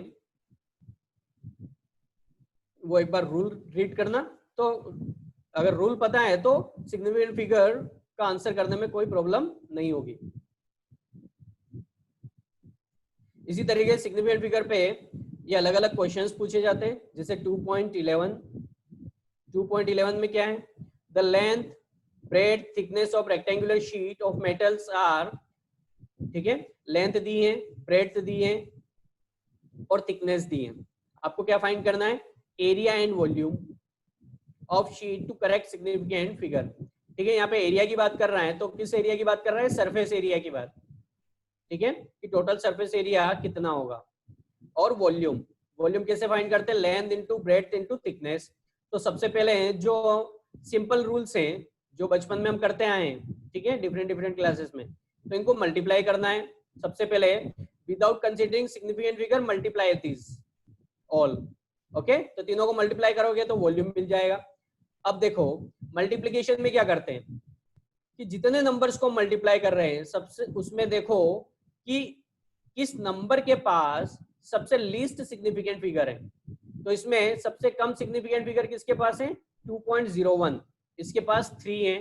वो एक बार रूल रीड करना. तो अगर रूल पता है तो सिग्निफिकेंट फिगर का आंसर करने में कोई प्रॉब्लम नहीं होगी. इसी तरीके से सिग्निफिकेंट फिगर पे ये अलग अलग क्वेश्चंस पूछे जाते हैं. जैसे 2.11 में क्या है? The length, breadth, thickness of rectangular sheet of metals are. ठीक है, लेंथ दी है, ब्रेड दी है और थिकनेस दी है. आपको क्या फाइंड करना है? Area and volume of sheet to correct significant figure. ठीक है, यहाँ पे एरिया की बात कर रहा है, तो किस एरिया की बात कर रहा है? सरफेस एरिया की बात. ठीक है, कि टोटल सरफेस एरिया कितना होगा. और वॉल्यूम, वॉल्यूम कैसे फाइंड करते हैं? Length into breadth into thickness. तो सबसे पहले जो सिंपल रूल्स हैं जो बचपन में हम करते आए हैं, ठीक है, डिफरेंट क्लासेस में, तो इनको मल्टीप्लाई करना है. सबसे पहले without considering significant figure multiply this all. Okay, तो तीनों को मल्टीप्लाई करोगे तो वॉल्यूम मिल जाएगा. अब देखो मल्टीप्लिकेशन में क्या करते हैं कि जितने नंबर्स को मल्टीप्लाई कर रहे हैं सबसे उसमें देखो कि किस नंबर के पास सबसे लीस्ट सिग्निफिकेंट फिगर है. तो इसमें सबसे कम सिग्निफिकेंट फिगर किसके पास है? 2.01. इसके पास 3 है.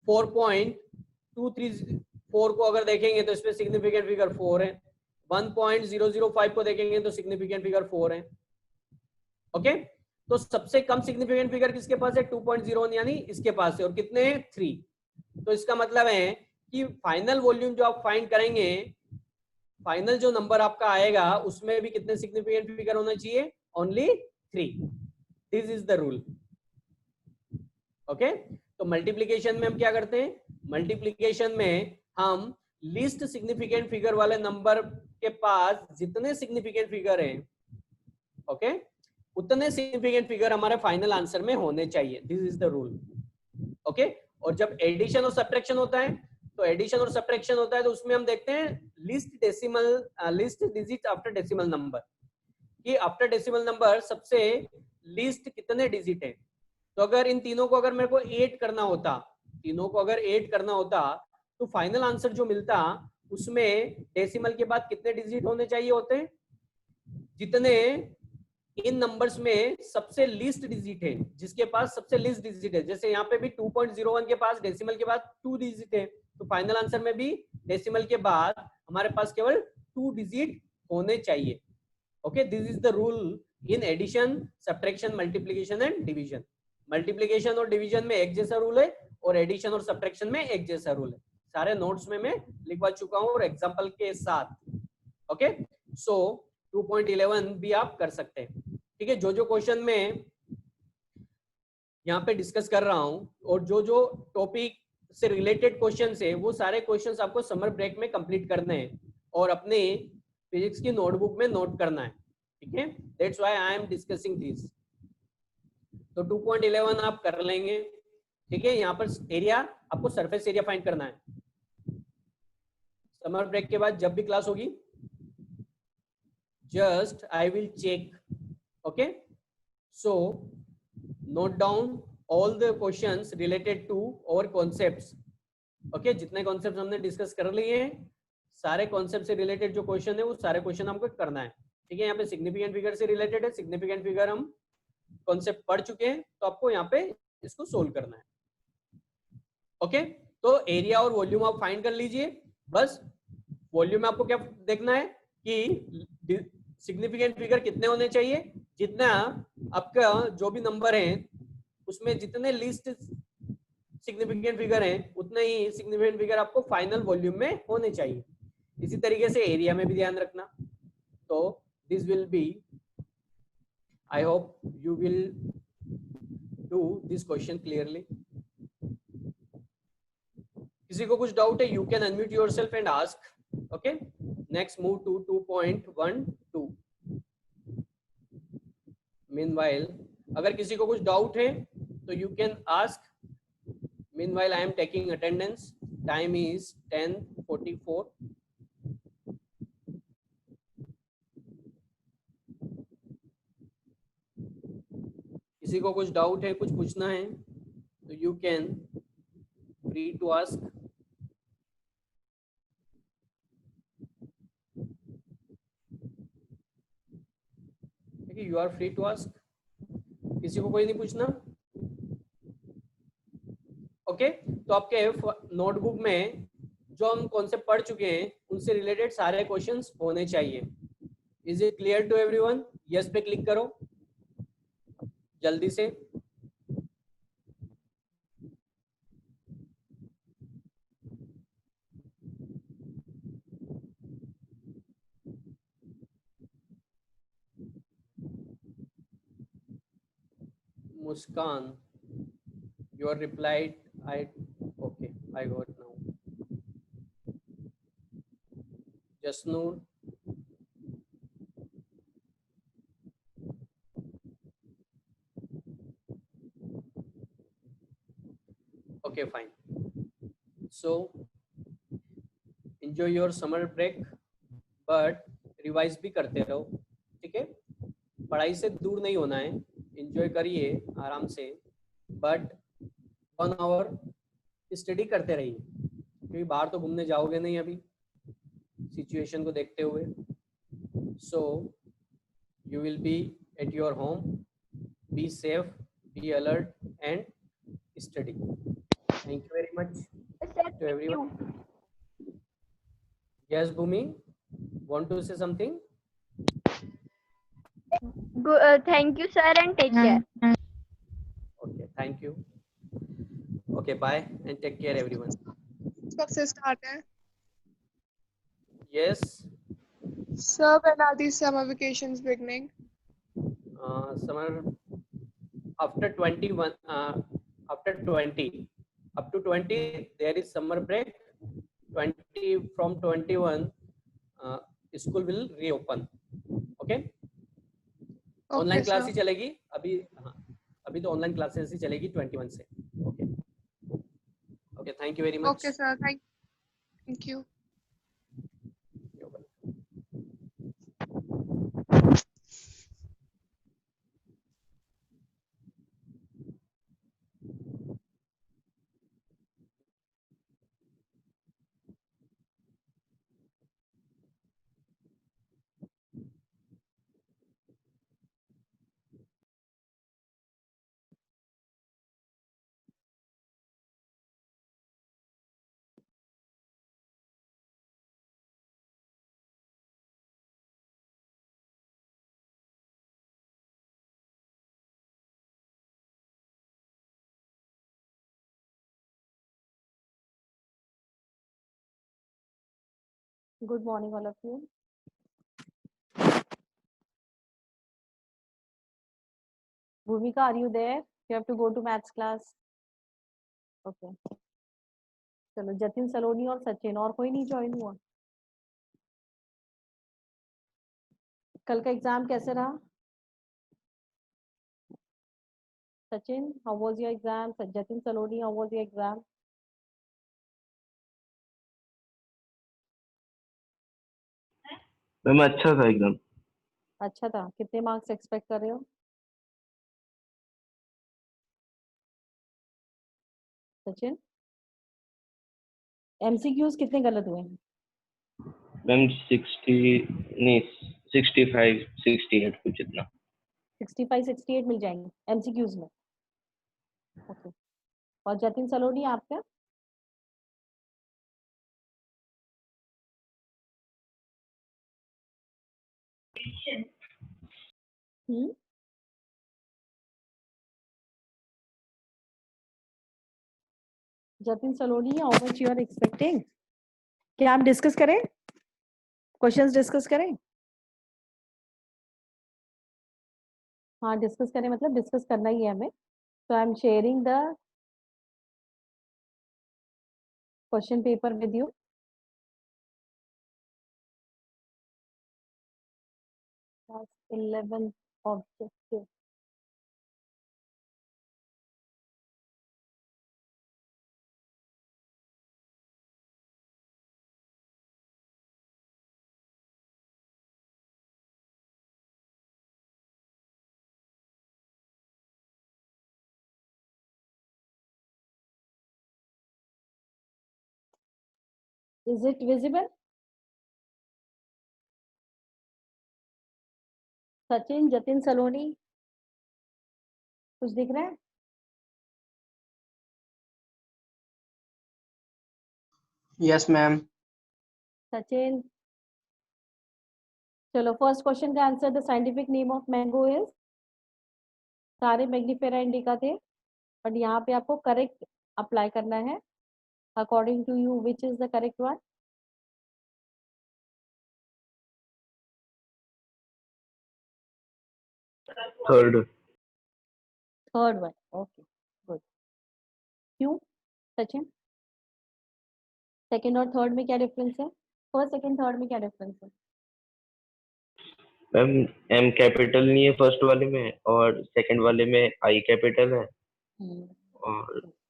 4.234 को अगर देखेंगे तो इसमें सिग्निफिकेंट फिगर 4 है. 1.005 को देखेंगे तो सिग्निफिकेंट फिगर 4 है. ओके, तो सबसे कम सिग्निफिकेंट फिगर किसके पास है? 2.01, यानी इसके पास है. और कितने हैं? 3. तो इसका मतलब है कि फाइनल वॉल्यूम जो आप फाइंड करेंगे, फाइनल जो नंबर आपका आएगा उसमें भी कितने सिग्निफिकेंट फिगर होना चाहिए? Only 3. This is the rule. Okay, तो मल्टीप्लिकेशन में हम क्या करते हैं? मल्टीप्लिकेशन में हम लीस्ट सिग्निफिकेंट फिगर वाले नंबर के पास जितने सिग्निफिकेंट फिगर हैं, ओके, उतने सिग्निफिकेंट फिगर हमारे फाइनल आंसर में होने चाहिए. This is the rule. Okay, और जब एडिशन और सब्ट्रैक्शन होता है तो एडिशन और सब्ट्रैक्शन होता है तो उसमें हम देखते हैं least digit after decimal number, कि आफ्टर डेसिमल नंबर सबसे लीस्ट कितने डिजिट है. तो अगर इन तीनों को अगर मेरे को ऐड करना होता तो फाइनल आंसर जो मिलता उसमें डेसिमल के बाद कितने डिजिट होने चाहिए होते हैं? जितने इन नंबर्स में सबसे लीस्ट डिजिट है, जिसके पास सबसे लीस्ट डिजिट है. जैसे यहाँ पे भी 2.01 के पास डेसिमल के बाद 2 डिजिट है, तो फाइनल आंसर में भी डेसिमल के बाद हमारे पास केवल 2 डिजिट होने चाहिए. Okay, this is the rule in addition, subtraction, multiplication and division. Multiplication और डिवीजन में एक जैसा रूल है और एडिशन और सब्ट्रैक्शन में एक जैसा रूल है. सारे नोट्स में मैं लिखवा चुका हूं और एग्जांपल के साथ. ओके, सो 2.11 भी आप कर सकते हैं. ठीक है, जो क्वेश्चन में यहाँ पे डिस्कस कर रहा हूं और जो टॉपिक से रिलेटेड क्वेश्चंस है वो सारे क्वेश्चंस आपको समर ब्रेक में कंप्लीट करने हैं और अपने फिजिक्स की नोटबुक में नोट करना है. ठीक है, that's why I am discussing this. तो 2.11 आप कर लेंगे, ठीक है। यहाँ पर एरिया, आपको सरफेस एरिया फाइंड करना है। समर ब्रेक के बाद जब भी क्लास होगी, just I will check, okay, so note down all the questions related to our concepts, okay, जितने कॉन्सेप्ट हमने डिस्कस कर लिए हैं, सारे कॉन्सेप्ट से रिलेटेड जो क्वेश्चन है वो सारे क्वेश्चन हमको करना है, ठीक है। यहाँ पे सिग्निफिकेंट फिगर से रिलेटेड है, सिग्निफिकेंट फिगर हम कॉन्सेप्ट पढ़ चुके हैं, तो आपको यहाँ पे इसको सोल्व करना है, ओके। तो एरिया और वॉल्यूम आप फाइंड कर लीजिए। बस वॉल्यूम में आपको क्या देखना है कि सिग्निफिकेंट फिगर कितने होने चाहिए, जितना आपका जो भी नंबर है उसमें जितने लिस्ट सिग्निफिकेंट फिगर हैं उतने ही सिग्निफिकेंट फिगर आपको फाइनल वॉल्यूम में होने चाहिए। इसी तरीके से एरिया में भी ध्यान रखना। तो this will be, I hope you will do this question clearly. किसी को कुछ डाउट है, you can unmute yourself and ask, okay. Next move to 2.12। Meanwhile अगर किसी को कुछ डाउट है तो you can ask. Meanwhile I am taking attendance, time is 10:44। किसी को कुछ डाउट है, कुछ पूछना है तो you can free to ask. You are free to ask. किसी को कोई नहीं पूछना, ओके। तो आपके नोटबुक में जो हम कॉन्सेप्ट पढ़ चुके हैं उनसे रिलेटेड सारे क्वेश्चंस होने चाहिए। Is it clear to everyone? Yes पे क्लिक करो जल्दी से। Muskan, your replied, okay, I got now. Jasnoor, okay, fine. So enjoy your summer break, but revise भी करते रहो, ठीक है। पढ़ाई से दूर नहीं होना है, एंजॉय करिए आराम से, बट 1 आवर स्टडी करते रहिए, क्योंकि बाहर तो घूमने जाओगे नहीं अभी सिचुएशन को देखते हुए। So you will be at your home, be safe, be alert and study. Thank you very much to everyone. Yes, Bhumi, want to say something? Thank you, sir, and take care. Okay, thank you. Okay, bye and take care, everyone. कब से start है Yes, sir? when are these summer vacations beginning? summer after 21, after 20, up to 20 there is summer break. 20 from 21 school will reopen. Okay. Online class ही चलेगी अभी, हाँ अभी तो online classes ही चलेगी 21 से। Okay okay, thank you very much. Okay sir, thank you. Good morning, all of you. Bhumika, are you there? You have to go to maths class. Okay. चलो, जतिन सलोनी और सचिन, और कोई नहीं ज्वाइन हुआ? कल का एग्जाम कैसे रहा? Sachin, how was your exam? Jatin Saloni, how was your exam? Ma'am अच्छा था एकदम। अच्छा था। कितने मार्क्स एक्सपेक्ट कर रहे हो? सचिन, एमसीक्यूज कितने गलत हुए हैं? मैम 60 नहीं 65 68 कुछ इतना। 65 68 मिल जाएंगे एमसीक्यूज में। ओके। और जतिन सलोनी आपका? हम्म, Jatin Saloni, how much you are expecting? क्या हम डिस्कस करें? क्वेश्चंस डिस्कस करें? हाँ डिस्कस करें, मतलब डिस्कस करना ही है हमें। तो I am sharing the question paper with you. Class 11 objective. Is it visible? Sachin, Jatin Saloni, कुछ दिख रहा है? Yes, ma'am. सचिन, चलो फर्स्ट क्वेश्चन का answer, the scientific name of mango is. सारे मैग्निफेरा इंडिका थे, बट यहाँ पे आपको करेक्ट अप्लाई करना है। According to you which is the correct one? Third. Third one. Okay good. क्यों सचिन? सेकंड और थर्ड में क्या डिफरेंस है? फर्स्ट सेकंड थर्ड में क्या डिफरेंस है? मैम एम कैपिटल नहीं है फर्स्ट वाले में, और सेकंड वाले में आई कैपिटल है। हम्म,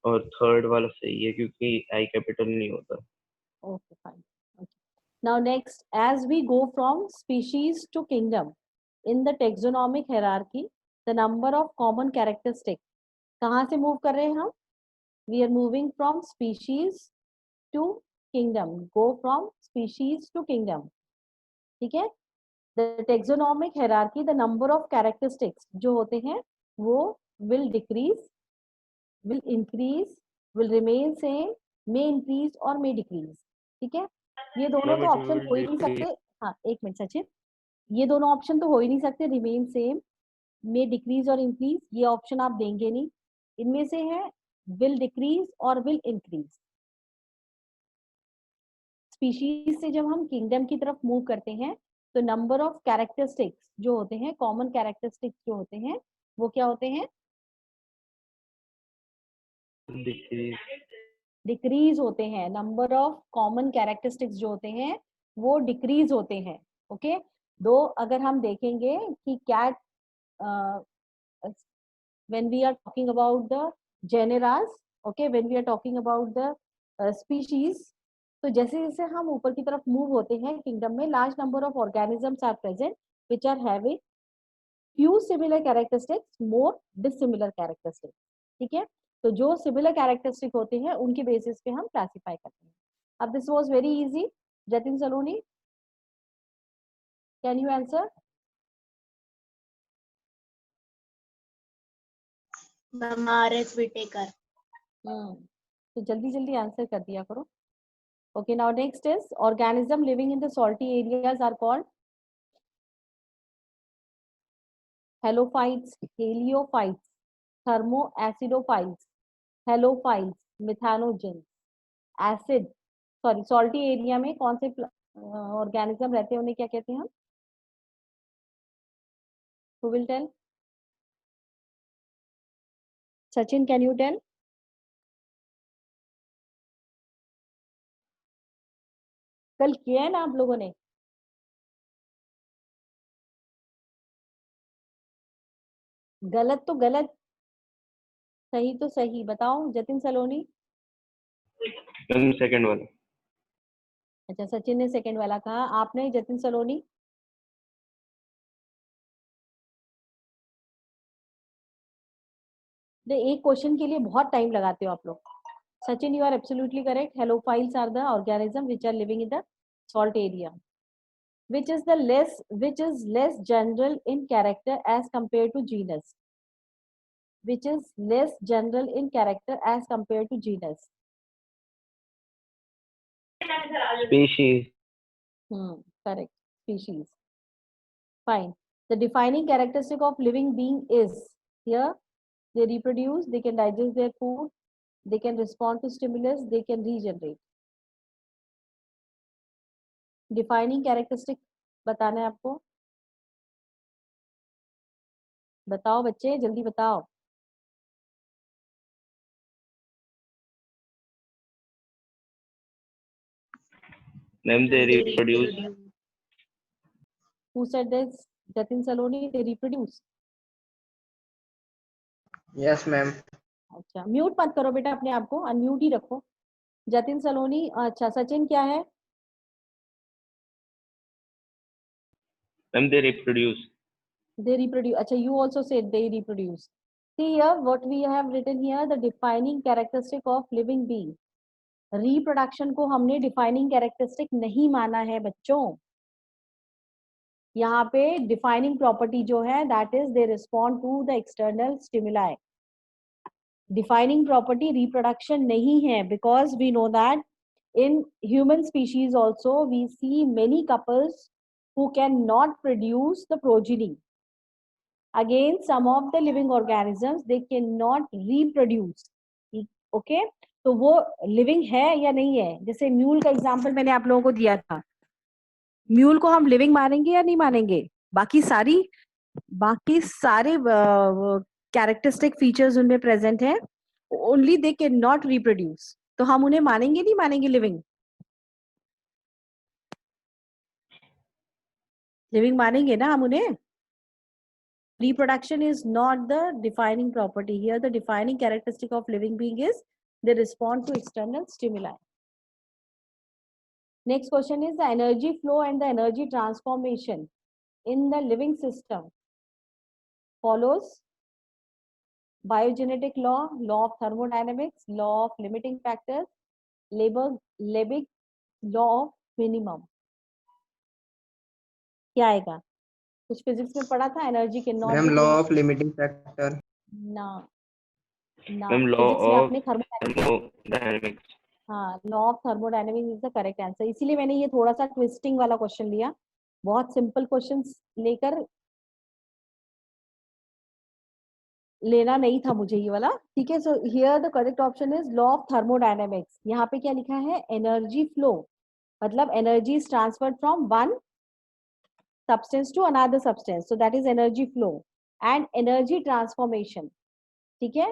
और थर्ड वाला सही है क्योंकि आई कैपिटल नहीं होता। okay fine. Okay. Now next, as we go from species to kingdom in the taxonomic hierarchy, the number of common characteristics, कहाँ से मूव कर रहे हैं हम? We are moving from species to kingdom. Go from species to kingdom. ठीक है? The taxonomic hierarchy, the number of characteristics जो होते हैं वो will decrease, will increase, will remain same, may increase और may decrease. ठीक है? ये दोनों तो ऑप्शन हो ही नहीं सकते। हाँ एक मिनट सचिन, ये दोनों ऑप्शन तो हो ही नहीं सकते, रिमेन सेम, मे डिक्रीज और इंक्रीज, ये ऑप्शन आप देंगे नहीं। इनमें से है विल डिक्रीज और विल इंक्रीज। स्पीशीज से जब हम किंगडम की तरफ मूव करते हैं तो नंबर ऑफ कैरेक्टरिस्टिक्स जो होते हैं, कॉमन कैरेक्टरिस्टिक्स जो होते हैं, वो क्या होते हैं? डिक्रीज होते हैं। नंबर ऑफ कॉमन कैरेक्टरिस्टिक्स जो होते हैं वो डिक्रीज होते हैं। ओके। दो अगर हम देखेंगे कि cat when we are talking about the generas, okay, when we are talking about the species, तो जैसे जैसे हम ऊपर की तरफ मूव होते हैं किंगडम में, large number of organisms are present which are having few similar characteristics, more dissimilar characteristics. ठीक है? तो जो सिमिलर कैरेक्टरिस्टिक होते हैं उनके बेसिस पे हम क्लासिफाई करते हैं। अब this was very easy. Jatin Saloni, can you answer? Ma'am R S. Whittaker. तो जल्दी जल्दी आंसर कर दिया करो। Okay, now next is organism living in the salty areas are called halophytes, heliophytes, thermoacidophytes, halophytes, methanogens, acid, sorry salty area में कौन से organism रहते हैं उन्हें क्या कहते हैं हम? Who will tell? Sachin, can you tell? कल किया है ना आप लोगों ने? गलत तो गलत, सही तो सही, बताओ जतिन सलोनी। मैम सेकंड वाला। अच्छा, सचिन ने सेकंड वाला कहा, आपने जतिन सलोनी? एक क्वेश्चन के लिए बहुत टाइम लगाते हो आप लोग। Sachin, you are absolutely correct. Halophiles are the organism which are living in the salt area. Which is less general in character as compared to genus? Which is less general in character as compared to genus? Species. Correct. Species. Fine. The defining characteristic of living being is, here they reproduce, they can digest their food, they can respond to stimulus, they can regenerate. Defining characteristic बताना है आपको, बताओ बच्चे, जल्दी बताओ। Ma'am, they reproduce. Who said this? Jatin Saloni, they reproduce. Yes, ma'am. अच्छा, mute मत करो बेटा अपने आप को, अनम्यूट ही रखो। जतिन सलोनी, अच्छा सचिन क्या है? Ma'am, they reproduce. They reproduce. अच्छा, you also said they reproduce. See here, what we have written here, the defining characteristic of living being. Reproduction को हमने defining characteristic नहीं माना है बच्चों। यहाँ पे defining property जो है, that is they respond to the external stimuli. Defining property reproduction नहीं है, because we know that in human species also we see many couples who cannot produce the progeny. Again, some of the living organisms they cannot reproduce. Okay, तो वो living है या नहीं है? जैसे mule का एग्जांपल मैंने आप लोगों को दिया था, म्यूल को हम लिविंग मानेंगे या नहीं मानेंगे? बाकी सारे कैरेक्टरिस्टिक फीचर्स उनमें प्रेजेंट हैं, only they can not reproduce, तो हम उन्हें मानेंगे नहीं मानेंगे लिविंग? लिविंग मानेंगे ना हम उन्हें? Reproduction is not the defining property here. The defining characteristic of living being is they respond to external stimuli. Next question is the energy flow and the energy transformation in the living system follows biogenetic law, law of thermodynamics, law of limiting factors, Lebesgue law of minimum. क्या आएगा? कुछ physics में पढ़ा था, energy के not Ma'am, law of limiting factor. ना ना Ma'am, law physics में of आपने thermodynamics. हाँ, law of thermodynamics is the correct answer. इसीलिए मैंने ये थोड़ा सा ट्विस्टिंग वाला क्वेश्चन लिया, बहुत सिंपल क्वेश्चंस लेकर लेना नहीं था मुझे ये वाला, ठीक है। So here the correct option is law of thermodynamics. यहाँ पे क्या लिखा है? एनर्जी फ्लो, मतलब energy is transferred from one substance to another substance, so that is energy flow and energy transformation, ठीक है।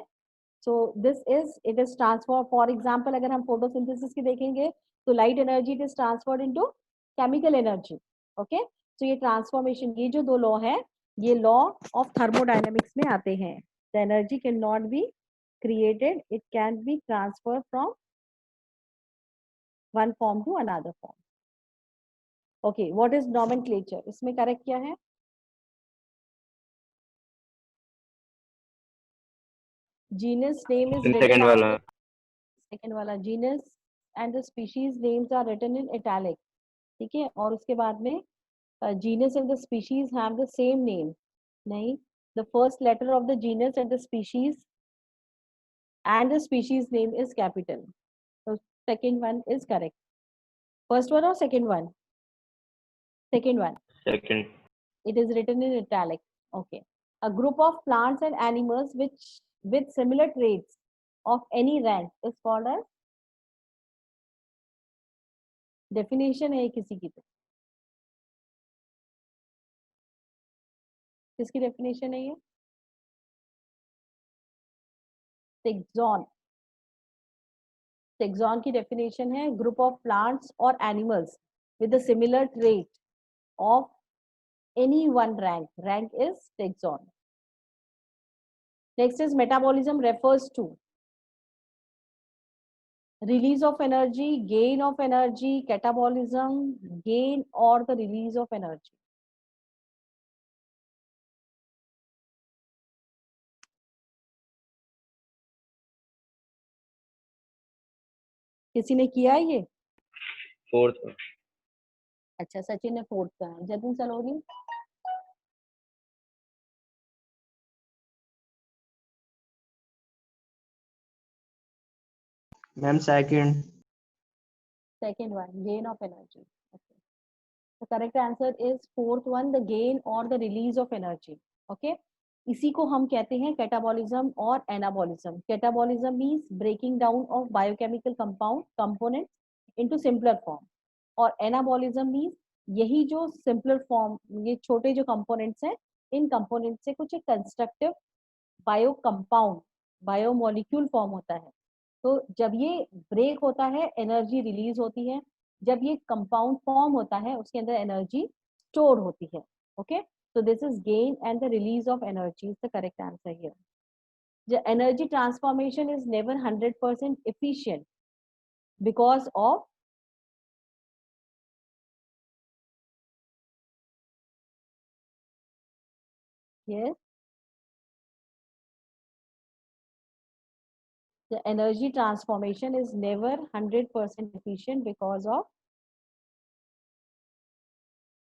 so this is it is transfer, for example अगर हम photosynthesis की देखेंगे तो light energy it is transferred into chemical energy, okay। so ये transformation, ये जो दो law है ये law of thermodynamics में आते हैं। the energy cannot be created, it can be transferred from one form to another form। okay, what is nomenclature? इसमें करेक्ट क्या है? genus name is written Second wala. second वाला genus and the species names are written in italic, ठीक है। और उसके बाद में genus and the species have the same name, नहीं, the first letter of the genus and the species name is capital, so second one is correct। first one or second one? second one, Second. it is written in italic, okay। a group of plants and animals which with similar traits of any rank is called as, definition है किसी की, तो किसकी definition है ये? taxon, taxon की definition है group of plants or animals with a similar trait of any one rank, rank is taxon। Next is metabolism refers to release of energy, gain of energy, catabolism, gain or the release of energy. किसी ने किया है ये? Fourth अच्छा, सचिन ने fourth का है। Jatin Saloni? Ma'am, second. Second one, gain of energy. Okay. The correct answer is fourth one, the gain or the release of energy. Okay. इसी को हम कहते हैं कैटाबॉलिज्म और anabolism. Catabolism means breaking down of biochemical components into simpler form, और anabolism means यही जो simpler form, ये छोटे जो कंपोनेंट्स हैं, इन कंपोनेंट्स से कुछ एक constructive bio compound, biomolecule form होता है. तो जब ये ब्रेक होता है एनर्जी रिलीज होती है, जब ये कंपाउंड फॉर्म होता है उसके अंदर एनर्जी स्टोर होती है. Okay, so this is gain and the release of energy is the correct answer here. The energy transformation is never 100% efficient because of yes, the energy transformation is never 100% efficient because of,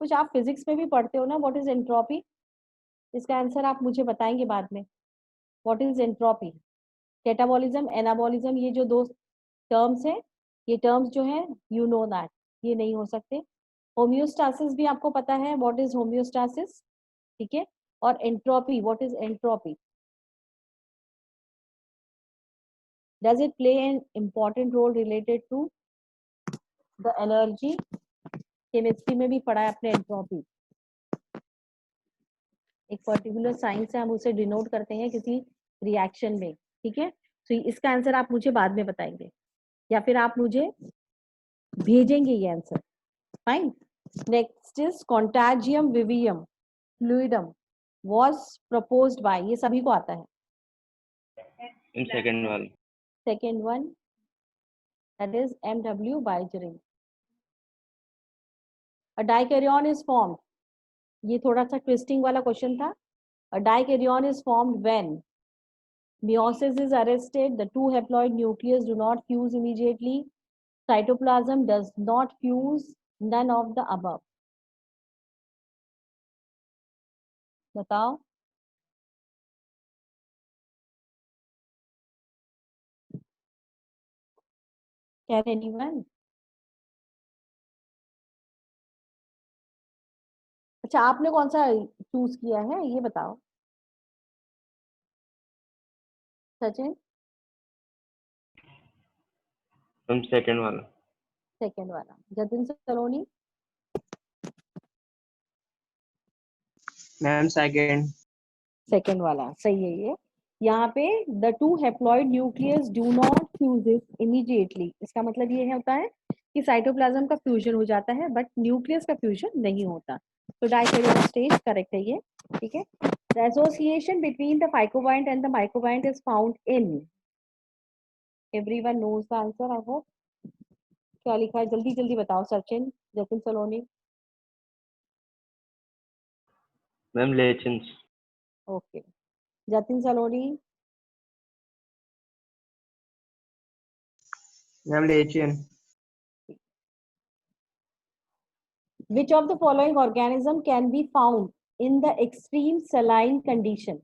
कुछ आप physics में भी पढ़ते हो ना, what is entropy? इसका answer आप मुझे बताएंगे बाद में. What is entropy? Catabolism, anabolism, ये जो दो टर्म्स हैं, ये टर्म्स जो हैं यू नो दैट, ये नहीं हो सकते. होम्योस्टासिस भी आपको पता है, व्हाट इज होम्योस्टासिस, ठीक है. और entropy, what is entropy? Does it play an important role related to the energy? Chemistry में भी पढ़ा है आपने एंट्रोपी. एक पर्टिकुलर साइंस से हम उसे डिनोट करते हैं किसी रिएक्शन में, ठीक है. तो इसका आंसर आप मुझे बाद में बताएंगे या फिर आप मुझे भेजेंगे ये answer. Fine. Next is contagium vivum fluidum was proposed by, ये सभी को आता है. सेकंड वाला. Second one, that is M.W. Bajring. A dikaryon is formed. ये थोड़ा सा ट्विस्टिंग वाला क्वेश्चन था. A dikaryon is formed when meiosis is arrested, the two haploid nucleus do not fuse immediately, cytoplasm does not fuse, none of the above. बताओ. Can anyone? अच्छा, आपने कौन सा चूज किया है ये बताओ. सचिन? हम सेकंड वाला. सेकेंड वाला. Jatin Saloni? Ma'am, second. Second वाला सही है ये. यहाँ पे the two haploid nucleus do not fuses immediately, इसका मतलब ये होता है कि साइटोप्लाज्म का फ्यूजन हो जाता है बट न्यूक्लियस का फ्यूजन नहीं होता. तो डाइकैरियोन स्टेज करेक्ट है ये, ठीक है. The association between the phycobiont and the mycobiont is found in, everyone knows the answer I hope. क्या लिखा है जल्दी जल्दी बताओ. Sachin, Jatin Saloni? Ma'am lichens. Okay. Jatin Saloni? Ma'am, Lachian. Which of the following organism can be found in the extreme saline condition?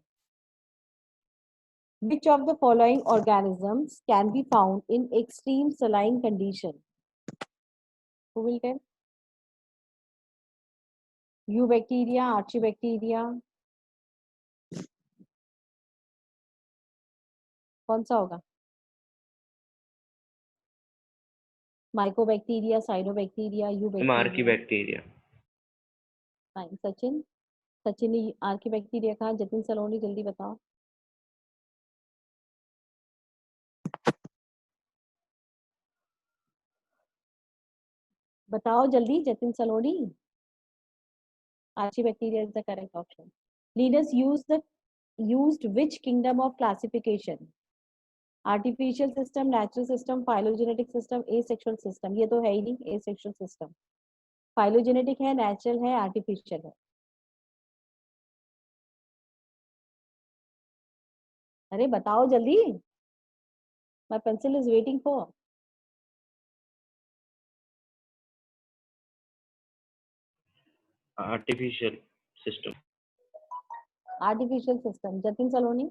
Which of the following organisms can be found in extreme saline condition? Who will tell? Eubacteria, Archibacteria. कौन सा होगा? Mycobacteria, Cyanobacteria, Eubacteria. Archaebacteria. Fine. Sachin? Sachin ने archaebacteria कहा. जतिन सलोनी जल्दी बताओ. बताओ जल्दी जतिन सलोनी. Archibacteria is the correct option. Linus, use the used which kingdom of classification? Artificial system, natural system, phylogenetic system, asexual system. ये तो है ही नहीं एसेक्सुअल सिस्टम. फाइलोजेनेटिक है, नेचुरल है, आर्टिफिशियल है. अरे बताओ जल्दी. My pencil is waiting for. Artificial system. Artificial system. Jatin Saloni.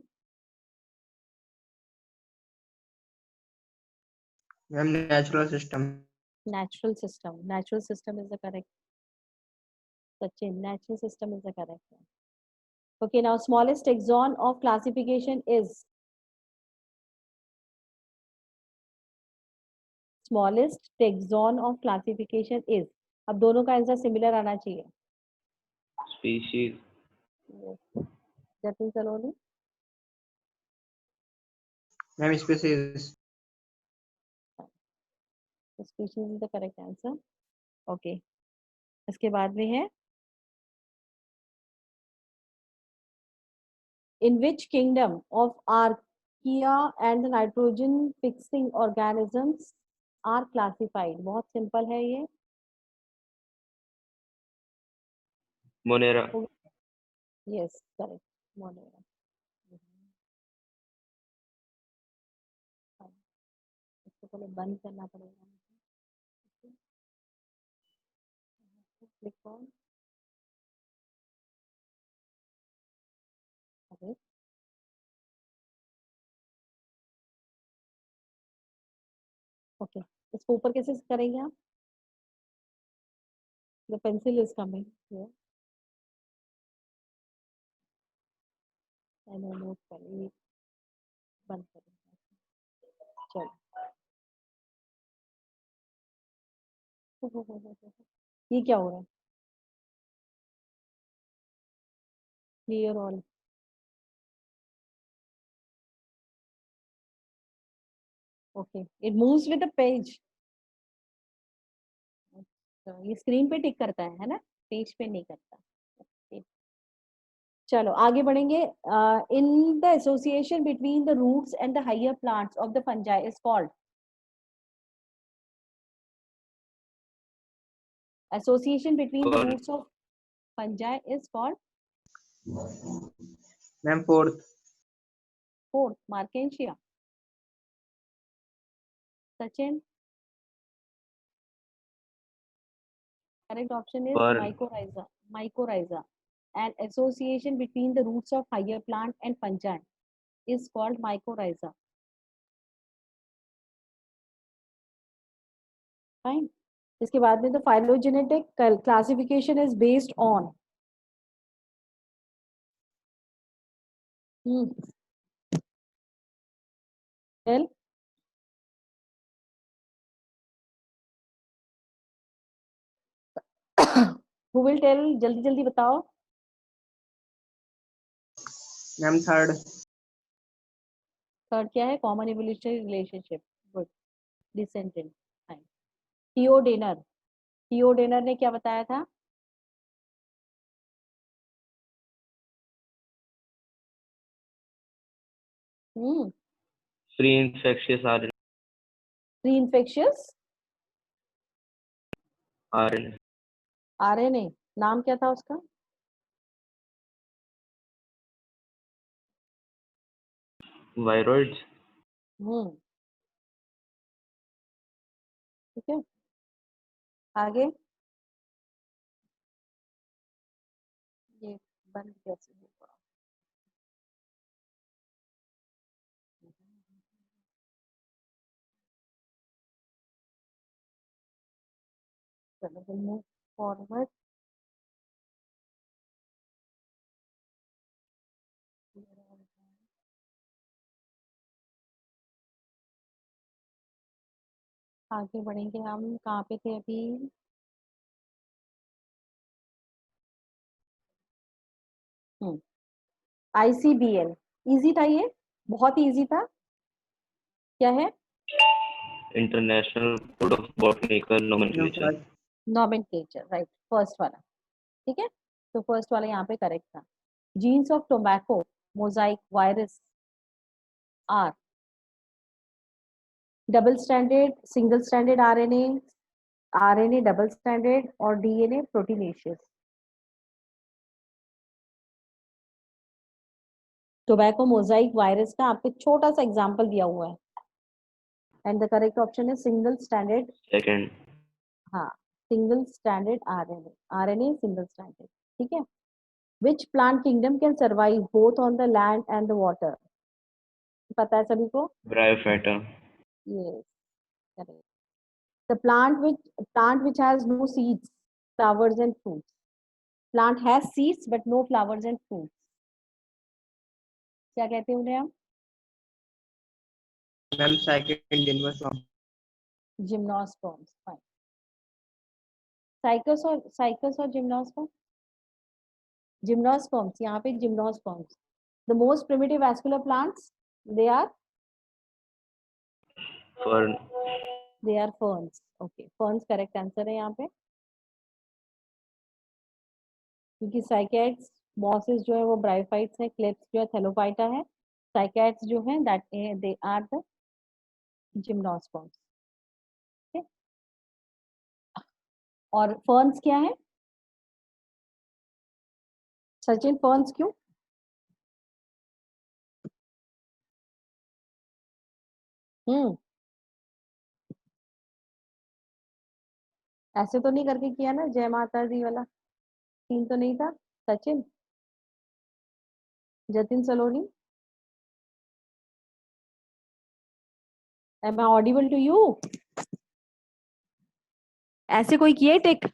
Ma'am natural system. Natural system. Natural system is the correct. Sachin, natural system is the correct one. Okay, now smallest taxon of classification is. Smallest taxon of classification is. अब दोनों का answer similar आना चाहिए. Species. Yes. Jatin Saloni. Ma'am species. Species is the correct answer. Okay. इसके बाद में है. In which kingdom of archaea and the nitrogen fixing organisms are classified? बहुत सिंपल है ये. मोनेरा. Yes, correct. Monera. इसको पहले बंद करना पड़ेगा. Click on. Okay. Okay. इसको ऊपर कैसे करेंगे आप? The pencil is coming here. I know note करेंगे. बंद करेंगे. चलो. ये क्या हो रहा है? Clear all. Okay. It moves with the page. अच्छा, ये स्क्रीन पे टिक करता है ना? पेज पे नहीं करता. Okay. चलो आगे बढ़ेंगे. In the association between the roots and the higher plants of the fungi is called. Association between the roots of fungi is called. Ma'am fourth. Fourth, Markensia. Sachin. Correct option is Fern. mycorrhiza. Mycorrhiza. An association between the roots of higher plant and fungi is called mycorrhiza. Fine. इसके बाद में the phylogenetic classification is based on. Well, who will tell? जल्दी जल्दी बताओ. Ma'am third. Third क्या है? Common evolutionary relationship. Good. Descendant. Fine. T O Diener. T O Diener ने क्या बताया था? Free infectious RNA. Pre infectious RNA. RNA. नाम क्या था उसका? वायरॉइड्स. ठीक है. आगे. ये बंद कैसे होगा? चलो we'll move forward. आगे बढ़ेंगे हम. कहाँ पे थे अभी? ICBL. इजी था ये. बहुत ही इजी था. क्या है? International code of botanical nomenclature. Nomenclature. Right. First वाला. ठीक है. तो फर्स्ट वाला यहाँ पे करेक्ट था. Jeans of tobacco mosaic virus, R. Double stranded, single stranded RNA, RNA double stranded और DNA proteinaceous. Tobacco Mosaic virus का आपको छोटा सा एग्जांपल दिया हुआ है एंड द करेक्ट ऑप्शन है सिंगल स्टैंडर्ड. सेकंड. हाँ, single standard RNA, RNA single standard. ठीक है. Which plant kingdom can survive both on the land and the water? पता है सभी को? Bryophyta. Yes, correct. The plant which has no seeds, flowers and fruits. Plant has seeds but no flowers and fruits. क्या कहते हैं उन्हें हम? Ma'am second gymnosperm. Gymnosperms. Fine. Cycas और जिम्नोस्पर्म. जिम्नोस्पर्म्स, यहाँ पे gymnosperms. The most primitive vascular plants, they are fern. ferns. Okay, ferns correct answer है यहाँ पे, क्योंकि साइकैड्स, मॉसेस जो है वो ब्रायोफाइट्स है, क्लेप्स जो है थैलोफाइटा है, साइकैड्स जो है that they are the gymnosperms. Okay. और ferns क्या है? सचिन, ferns क्यों? ऐसे तो नहीं करके किया ना जय माता दी वाला सीन तो नहीं था? सचिन, जतिन सलोनी, am I audible to you? ऐसे कोई किए tick?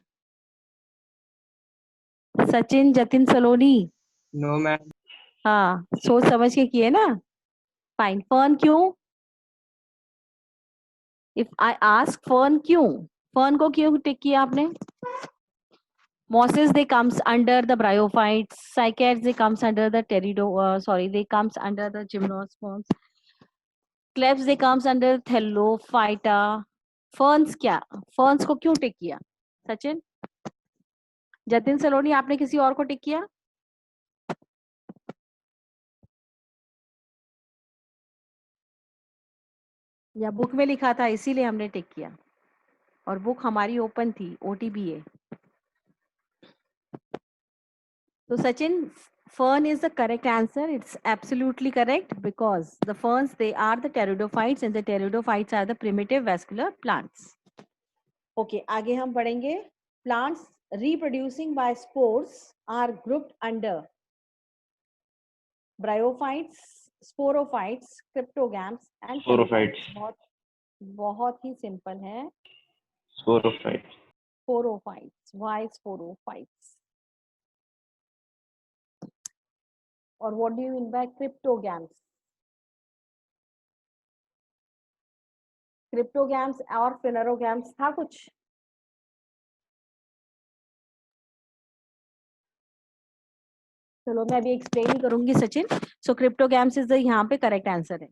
Sachin, Jatin Saloni. No ma'am. हाँ, सोच समझ के किए ना. फाइन. फर्न क्यों? इफ आई आस्क फर्न क्यों, फर्न को क्यों टिक किया आपने? Mosses, they comes under the bryophytes. Cycads, they comes under the they comes under the gymnosperms. Clefts, they comes under thellophyta. Ferns क्या? Ferns को क्यों टिक किया? सचिन, जतिन सलोनी, आपने किसी और को टिक किया? या बुक में लिखा था इसीलिए हमने टिक किया, और बुक हमारी ओपन थी, OTBA. So Sachin, fern is the correct answer. It's absolutely correct because the ferns, they are the pteridophytes and the pteridophytes are the primitive vascular plants. Okay, आगे हम पढ़ेंगे. Plants reproducing by spores are grouped under bryophytes, sporophytes, cryptogams and Sporophytes. बहुत ही simple है. Sporophytes. Sporophytes. Why sporophytes? Or what do you mean by cryptogams? Cryptogams और फिनरोगैम्स था कुछ? चलो मैं अभी एक्सप्लेन ही करूंगी Sachin. So cryptogams is the यहाँ पे करेक्ट आंसर है.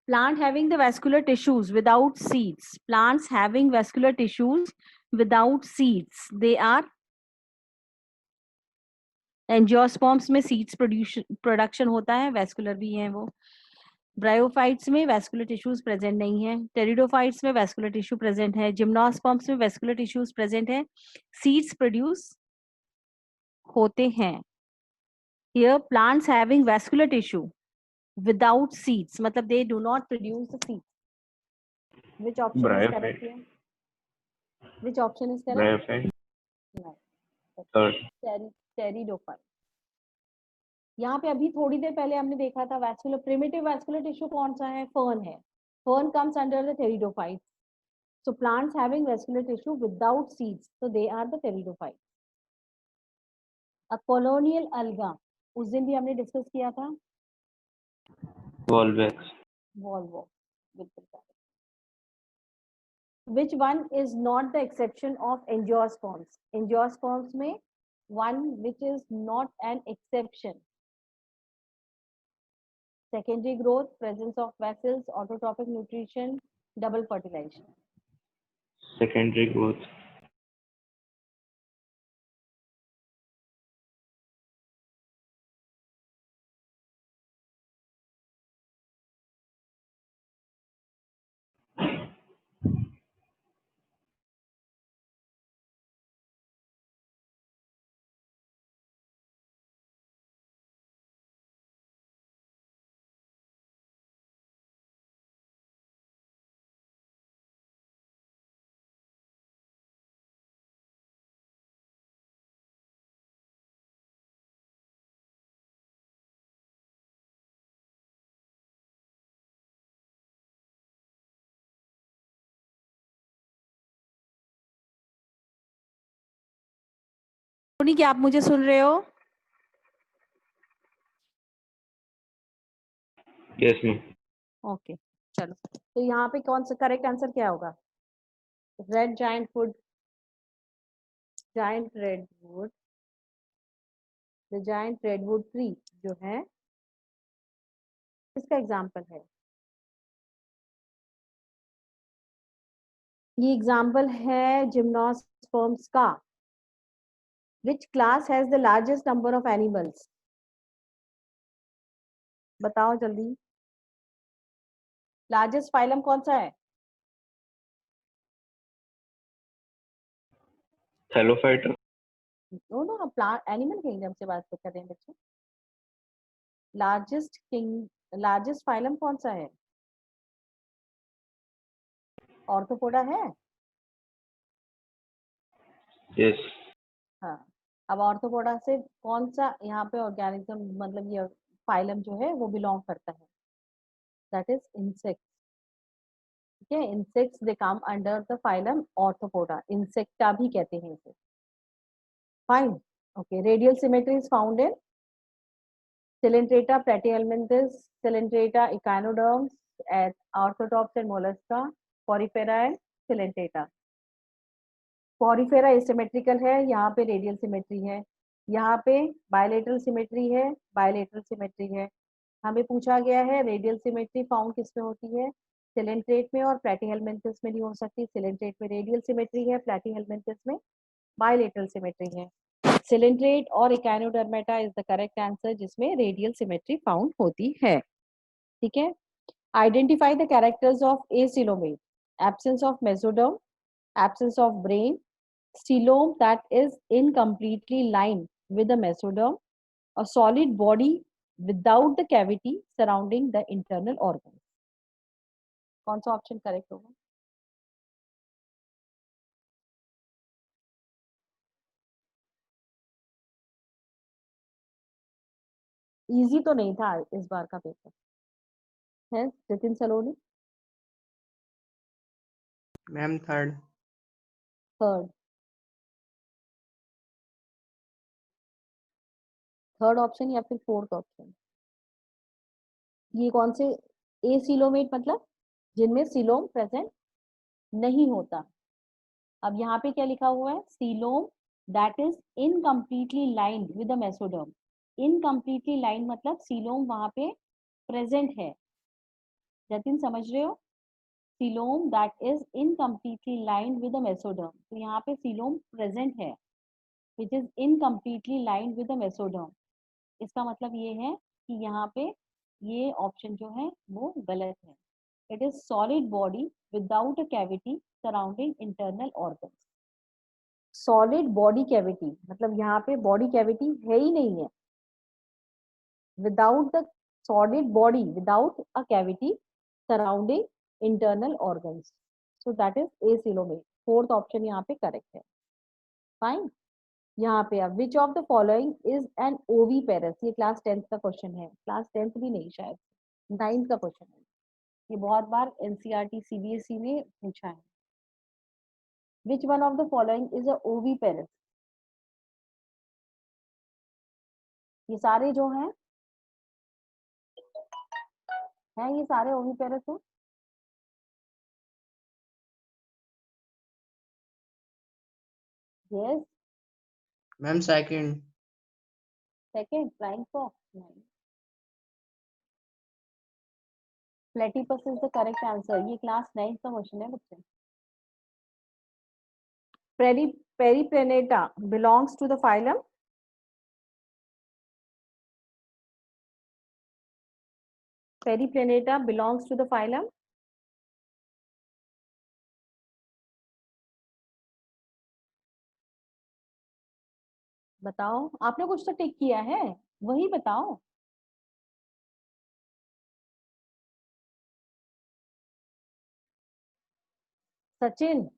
Plant having the vascular tissues without seeds. Plants having vascular tissues without seeds, they are angiosperms में सीड्स प्रोडक्शन होता है, वैस्कुलर भी है वो. ब्रायोफाइट्स में वैस्कुलर टिश्यूज प्रेजेंट नहीं है. टेरिडोफाइट्स में वैस्कुलर टिश्यू प्रेजेंट है. जिम्नोस्पर्म्स में वैस्कुलर टिश्यूज प्रेजेंट है, सीड्स प्रोड्यूस होते हैं. Here plants having vascular tissue without seeds, मतलब they do not produce the seeds. Which option is correct here? Which option is correct? Bryophyte. No. Third. Pteridophyte. यहाँ पे अभी थोड़ी देर पहले हमने देखा था वैस्कुलर, प्रिमिटिव वैस्कुलर टिश्यू कौन सा है? फर्न है. Fern comes under the pteridophytes. So plants having vascular tissue without seeds, so they are the pteridophytes. A colonial alga, उस दिन भी हमने डिस्कस किया था. Volvax. Volvo, बिल्कुल correct. Which one is not the exception of angiosperms? Angiosperms में one which is not an exception. Secondary growth, presence of vessels, autotrophic nutrition, double fertilization. Secondary growth. सुनी क्या आप मुझे सुन रहे हो? Yes ma'am. ओके चलो, तो यहाँ पे कौन सा करेक्ट आंसर क्या होगा? Red giant would, giant redwood, the giant redwood tree जो है इसका एग्जाम्पल है। ये एग्जाम्पल है जिम्नोस्पर्म्स का। Which class has the largest number of animals? बताओ जल्दी, लार्जेस्ट फाइलम कौन सा है? Thallophyta. No no, plant animal kingdom से बात कर रहे हैं बच्चे। लार्जेस्ट फाइलम कौन सा है? ऑर्थोपोडा है। यस। हाँ, अब ऑर्थोपोडा से कौन सा यहाँ पे ऑर्गेनिज्म, मतलब ये फाइलम जो है वो बिलोंग करता है? That is insect. ठीक है, insects they come under the phylum arthropoda, insecta भी कहते हैं इसे। Fine, okay. Radial symmetry is found in Coelenterata, Platyhelminthes, Coelenterata, Echinoderms, at Arthropods and Mollusca, Porifera and Coelenterata. Porifera asymmetrical है, यहाँ पे radial symmetry है, यहाँ पे बायलेटरल सिमेट्री है, बायलेटरल सिमेट्री है। हमें पूछा गया है रेडियल सिमेट्री फाउंड किस में होती है? सिलेंट्रेट में और प्लैटीहेल्मिंथस में नहीं हो सकती। सिलेंट्रेट में रेडियल सिमेट्री है, प्लैटीहेल्मिंथस में बायलेटरल सिमेट्री है। सिलेंट्रेट और Echinodermata is the correct answer, जिसमें रेडियल सिमेट्री फाउंड होती है। ठीक है, identify the characters of acoelomate. Absence of mesoderm, absence of brain, coelom that is incompletely lined with the mesoderm, a solid body without the cavity surrounding the internal organs. कौन सा option correct होगा? Easy तो नहीं था इस बार का paper है। Jatin Saloni ma'am third. Third, third option या फिर फोर्थ ऑप्शन? ये कौन से एसिलोमेट मतलब जिनमें सीलोम प्रेजेंट नहीं होता। अब यहाँ पे क्या लिखा हुआ है? Coelom that is incompletely lined with the mesoderm. Incompletely lined मतलब सीलोम वहां पे प्रेजेंट है। जतिन समझ रहे हो? Coelom that is incompletely lined with the mesoderm, तो यहाँ पे सीलोम प्रेजेंट है which is incompletely lined with the mesoderm. इसका मतलब ये है कि यहाँ पे ये ऑप्शन जो है वो गलत है। It is solid body without a cavity surrounding internal organs. Solid body cavity मतलब यहाँ पे बॉडी कैविटी है ही नहीं है। Without the solid body without a cavity surrounding internal organs, so that is acoelomate. Fourth option यहाँ पे correct है। Fine, यहाँ पे अब which of the following is an oviparous? ये क्लास 10th का क्वेश्चन है, क्लास 10th भी नहीं शायद 9th का क्वेश्चन है। ये बहुत बार एनसीईआरटी सीबीएसई में पूछा है। Which one of the following is a oviparous? ये सारे जो हैं ये सारे ओवीपेरस हैं। Yes, ma'am second. Second flying fox नहीं। Platypus is the correct answer. ये क्लास 9th का क्वेश्चन है बच्चे। Periplaneta belongs to the phylum. Periplaneta belongs to the phylum. बताओ, आपने कुछ तो टिक किया है, वही बताओ। Sachin,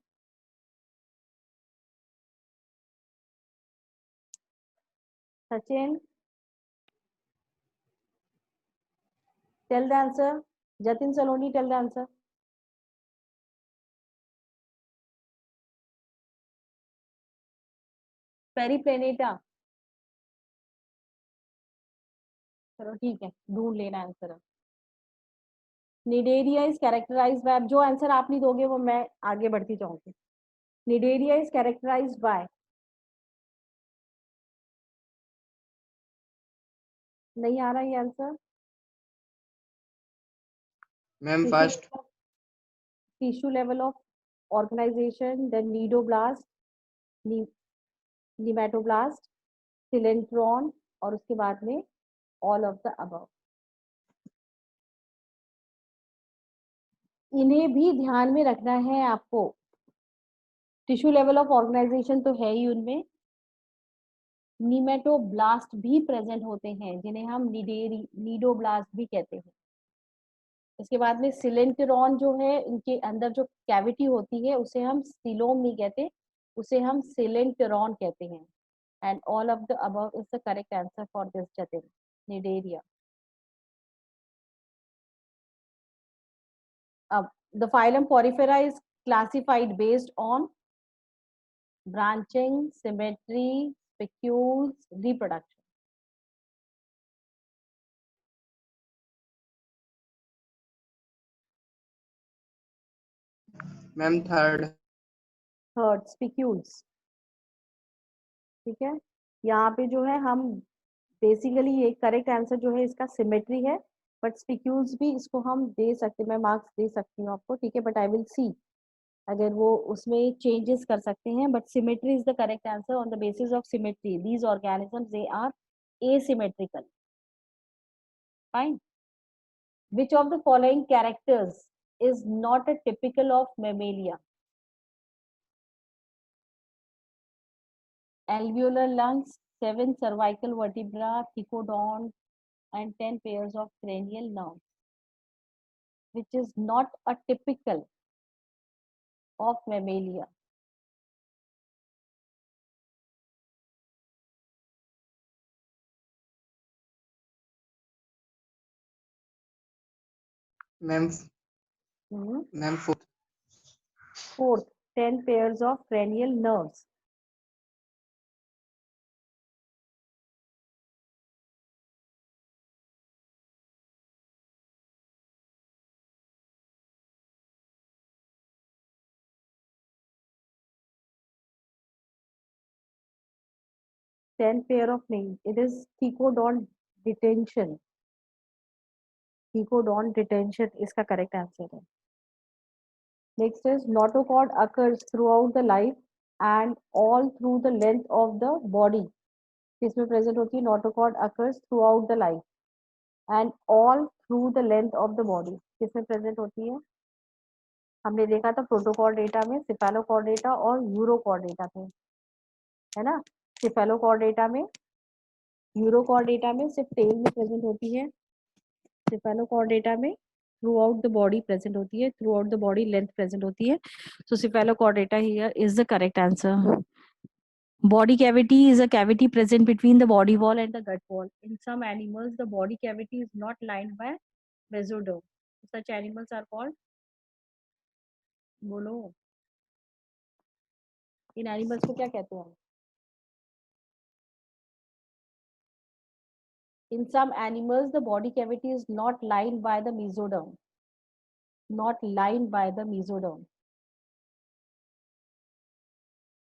Sachin tell the answer. Jatin Saloni, tell the answer. पेरिप्लेनेटा, चलो ठीक है, ढूंढ लेना answer. Cnidaria is characterized by, जो आंसर आप नहीं दोगे वो मैं आगे बढ़ती जाऊंगी। निडेरिया इज कैरेक्टराइज्ड बाय, नहीं आ रहा ये answer. Ma'am first. Tissue level of organization, then cnidoblast, nematoblast, coelenteron, और उसके बाद में ऑल ऑफ द अबव। इन्हें भी ध्यान में रखना है आपको। टिश्यू लेवल ऑफ ऑर्गेनाइजेशन तो है ही उनमें, निमेटोब्लास्ट भी प्रेजेंट होते हैं जिन्हें हम नीडोब्लास्ट भी कहते हैं। इसके बाद में सिलेंट्रॉन जो है, इनके अंदर जो कैविटी होती है उसे हम सिलोम नहीं कहते, उसे हम सिलेंट्रॉन कहते हैं। And all of the above is the correct answer for this Jatin, Cnidaria. अब the phylum Porifera is classified based on branching, symmetry, spicules, reproduction. Ma'am third. Third, spicules, ठीक है। यहाँ पे जो है हम बेसिकली ये करेक्ट आंसर जो है इसका सिमेट्री है, बट स्पिक्यूल्स भी इसको हम दे सकते, मैं मार्क्स दे सकती हूँ आपको, ठीक है, बट आई विल सी अगर वो उसमें चेंजेस कर सकते हैं, but symmetry is the correct answer. On the basis of symmetry these organisms they are asymmetrical. Fine. Which of the following characters is not a typical of mammalia? Alveolar lungs, 7 cervical vertebra, thecodont, and 10 pairs of cranial nerves. Which is not a typical of mammalia? Ma'am Hmm. Ma'am fourth. Fourth, 10 pairs of cranial nerves. Ten pair of names. It is thecodont detention. Thecodont detention इसका correct answer है. Next is notochord occurs throughout the life and all through the length of the body. किसमें present होती है? Notochord occurs throughout the life and all through the length of the body. किसमें present होती है? हमने देखा था प्रोटोकॉर्डेटा में, सिफेलोकॉर्डेटा और यूरोकॉर्डेटा में, है ना। सिफेलोकॉर्डेटा में, यूरोकॉर्डेटा में सिर्फ टेल में प्रेजेंट होती है, सिफेलोकॉर्डेटा में throughout the body present होती है, throughout the body length present होती है. So cephalochordata here is the correct answer. Body cavity is a cavity present between the body wall and the gut wall. In some animals, the body cavity is not lined by mesoderm. Such animals are called, बोलो, इन animals को क्या कहते हैं? In some animals, the body cavity is not lined by the mesoderm. Not lined by the mesoderm.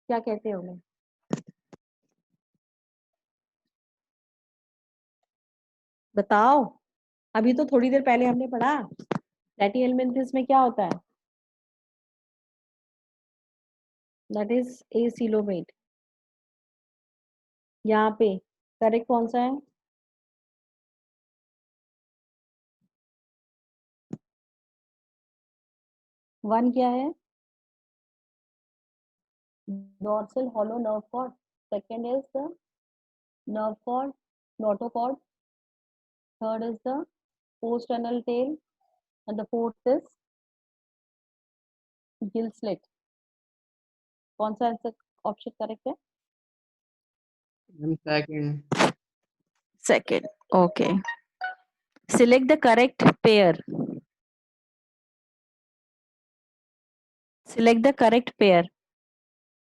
क्या कहते हैं उन्हें? बताओ. अभी तो थोड़ी देर पहले हमने पढ़ा प्लैटिहेल्मिन्थस में क्या होता है. That is acylomate. यहाँ पे करेक्ट कौन सा है? वन क्या है? dorsal hollow nerve cord. Second is the nerve cord, notochord. Third is the post-anal tail, and the fourth is gill slit. कौन सा आंसर ऑप्शन करेक्ट है? Ma'am second. Second. Okay. Select the correct pair. Select the correct pair.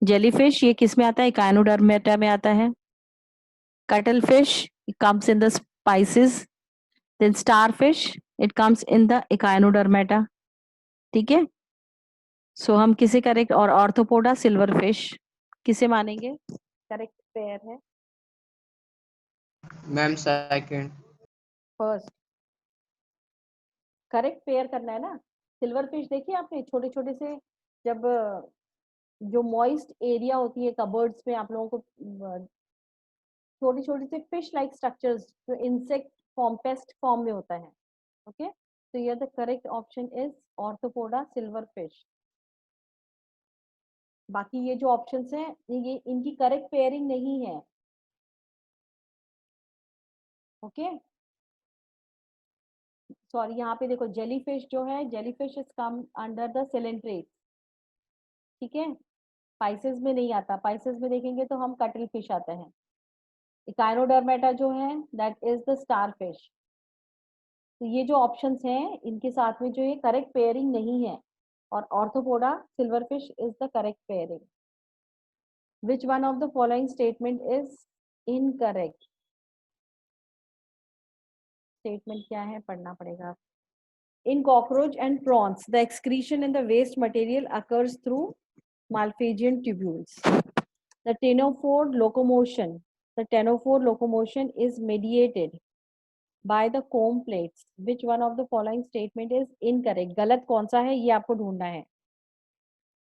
Jellyfish ये किस में आता है? Echinodermata में आता है. Cuttlefish it comes in the spices. Then starfish it comes in the Echinodermata. ठीक है. सो हम किसे करेक्ट, और ऑर्थोपोडा सिल्वर फिश किसे मानेंगे करेक्ट पेयर है? Ma'am second. First. Correct pair करना है ना. सिल्वर फिश देखिए आपने, छोटे छोटे से, जब जो मॉइस्ट एरिया होती है कबर्ड्स में, आप लोगों को छोटी छोटी सी फिश लाइक स्ट्रक्चर्स जो इंसेक्ट फॉर्म, पेस्ट फॉर्म में होता है. ओके, तो ये the correct option is arthropoda silver fish. बाकी ये जो ऑप्शंस हैं ये इनकी करेक्ट पेयरिंग नहीं है. ओके, सॉरी, यहाँ पे देखो जेलीफिश जो है, jellyfish is come under the coelenterate. ठीक है, पाइसेस में नहीं आता. पाइसेस में देखेंगे तो हम कटल फिश आता है. इकाइनोडर्मेटा जो है that is the star fish. तो ये जो ऑप्शंस हैं इनके साथ में जो ये करेक्ट पेयरिंग नहीं है, और arthropoda silver fish is the correct pairing. Which one of the following statement is incorrect? Statement क्या है पढ़ना पड़ेगा. In cockroach and prawns, the excretion in the waste material occurs through Malpighian tubules. The ctenophore locomotion is mediated by the comb plates. Which one of the following statement is incorrect? गलत कौन सा है ये आपको ढूंढना है.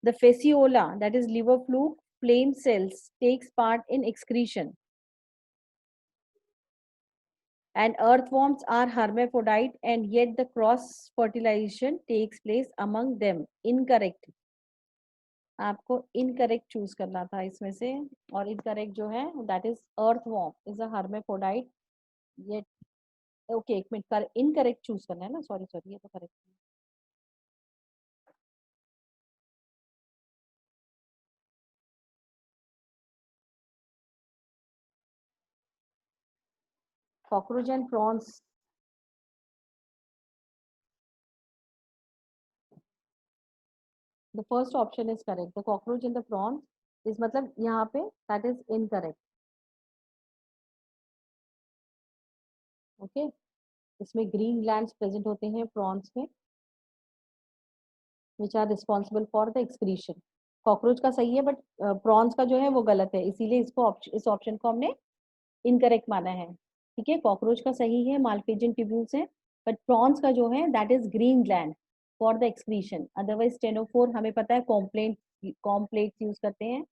The fasciola, that is liver fluke flame cells, takes part in excretion. And earthworms are hermaphrodite and yet the cross fertilization takes place among them. Incorrect. आपको incorrect choose करना था इसमें से, और इनकरेक्ट जो है that is earthworm is a hermaphrodite yet. Okay, एक minute कर, इनकरेक्ट चूज करना है ना. सॉरी ये तो करेक्ट है. cockroach and prawns, the first option is correct. The cockroach and the prawns is मतलब यहाँ पे that is incorrect. ओके, इसमें ग्रीन ग्लैंड्स प्रेजेंट होते हैं प्रॉन्स में, which are responsible for the excretion. Cockroach का सही है बट प्रॉन्स का जो है वो गलत है, इसीलिए इसको इस ऑप्शन को हमने इनकरेक्ट माना है. ठीक है, कॉकरोच का सही है, मालफिजियन ट्यूब्यूल्स है, बट प्रॉन्स का जो है that is green gland for the excretion. Otherwise ctenophore हमें पता है कॉम्प्लेट्स यूज करते हैं.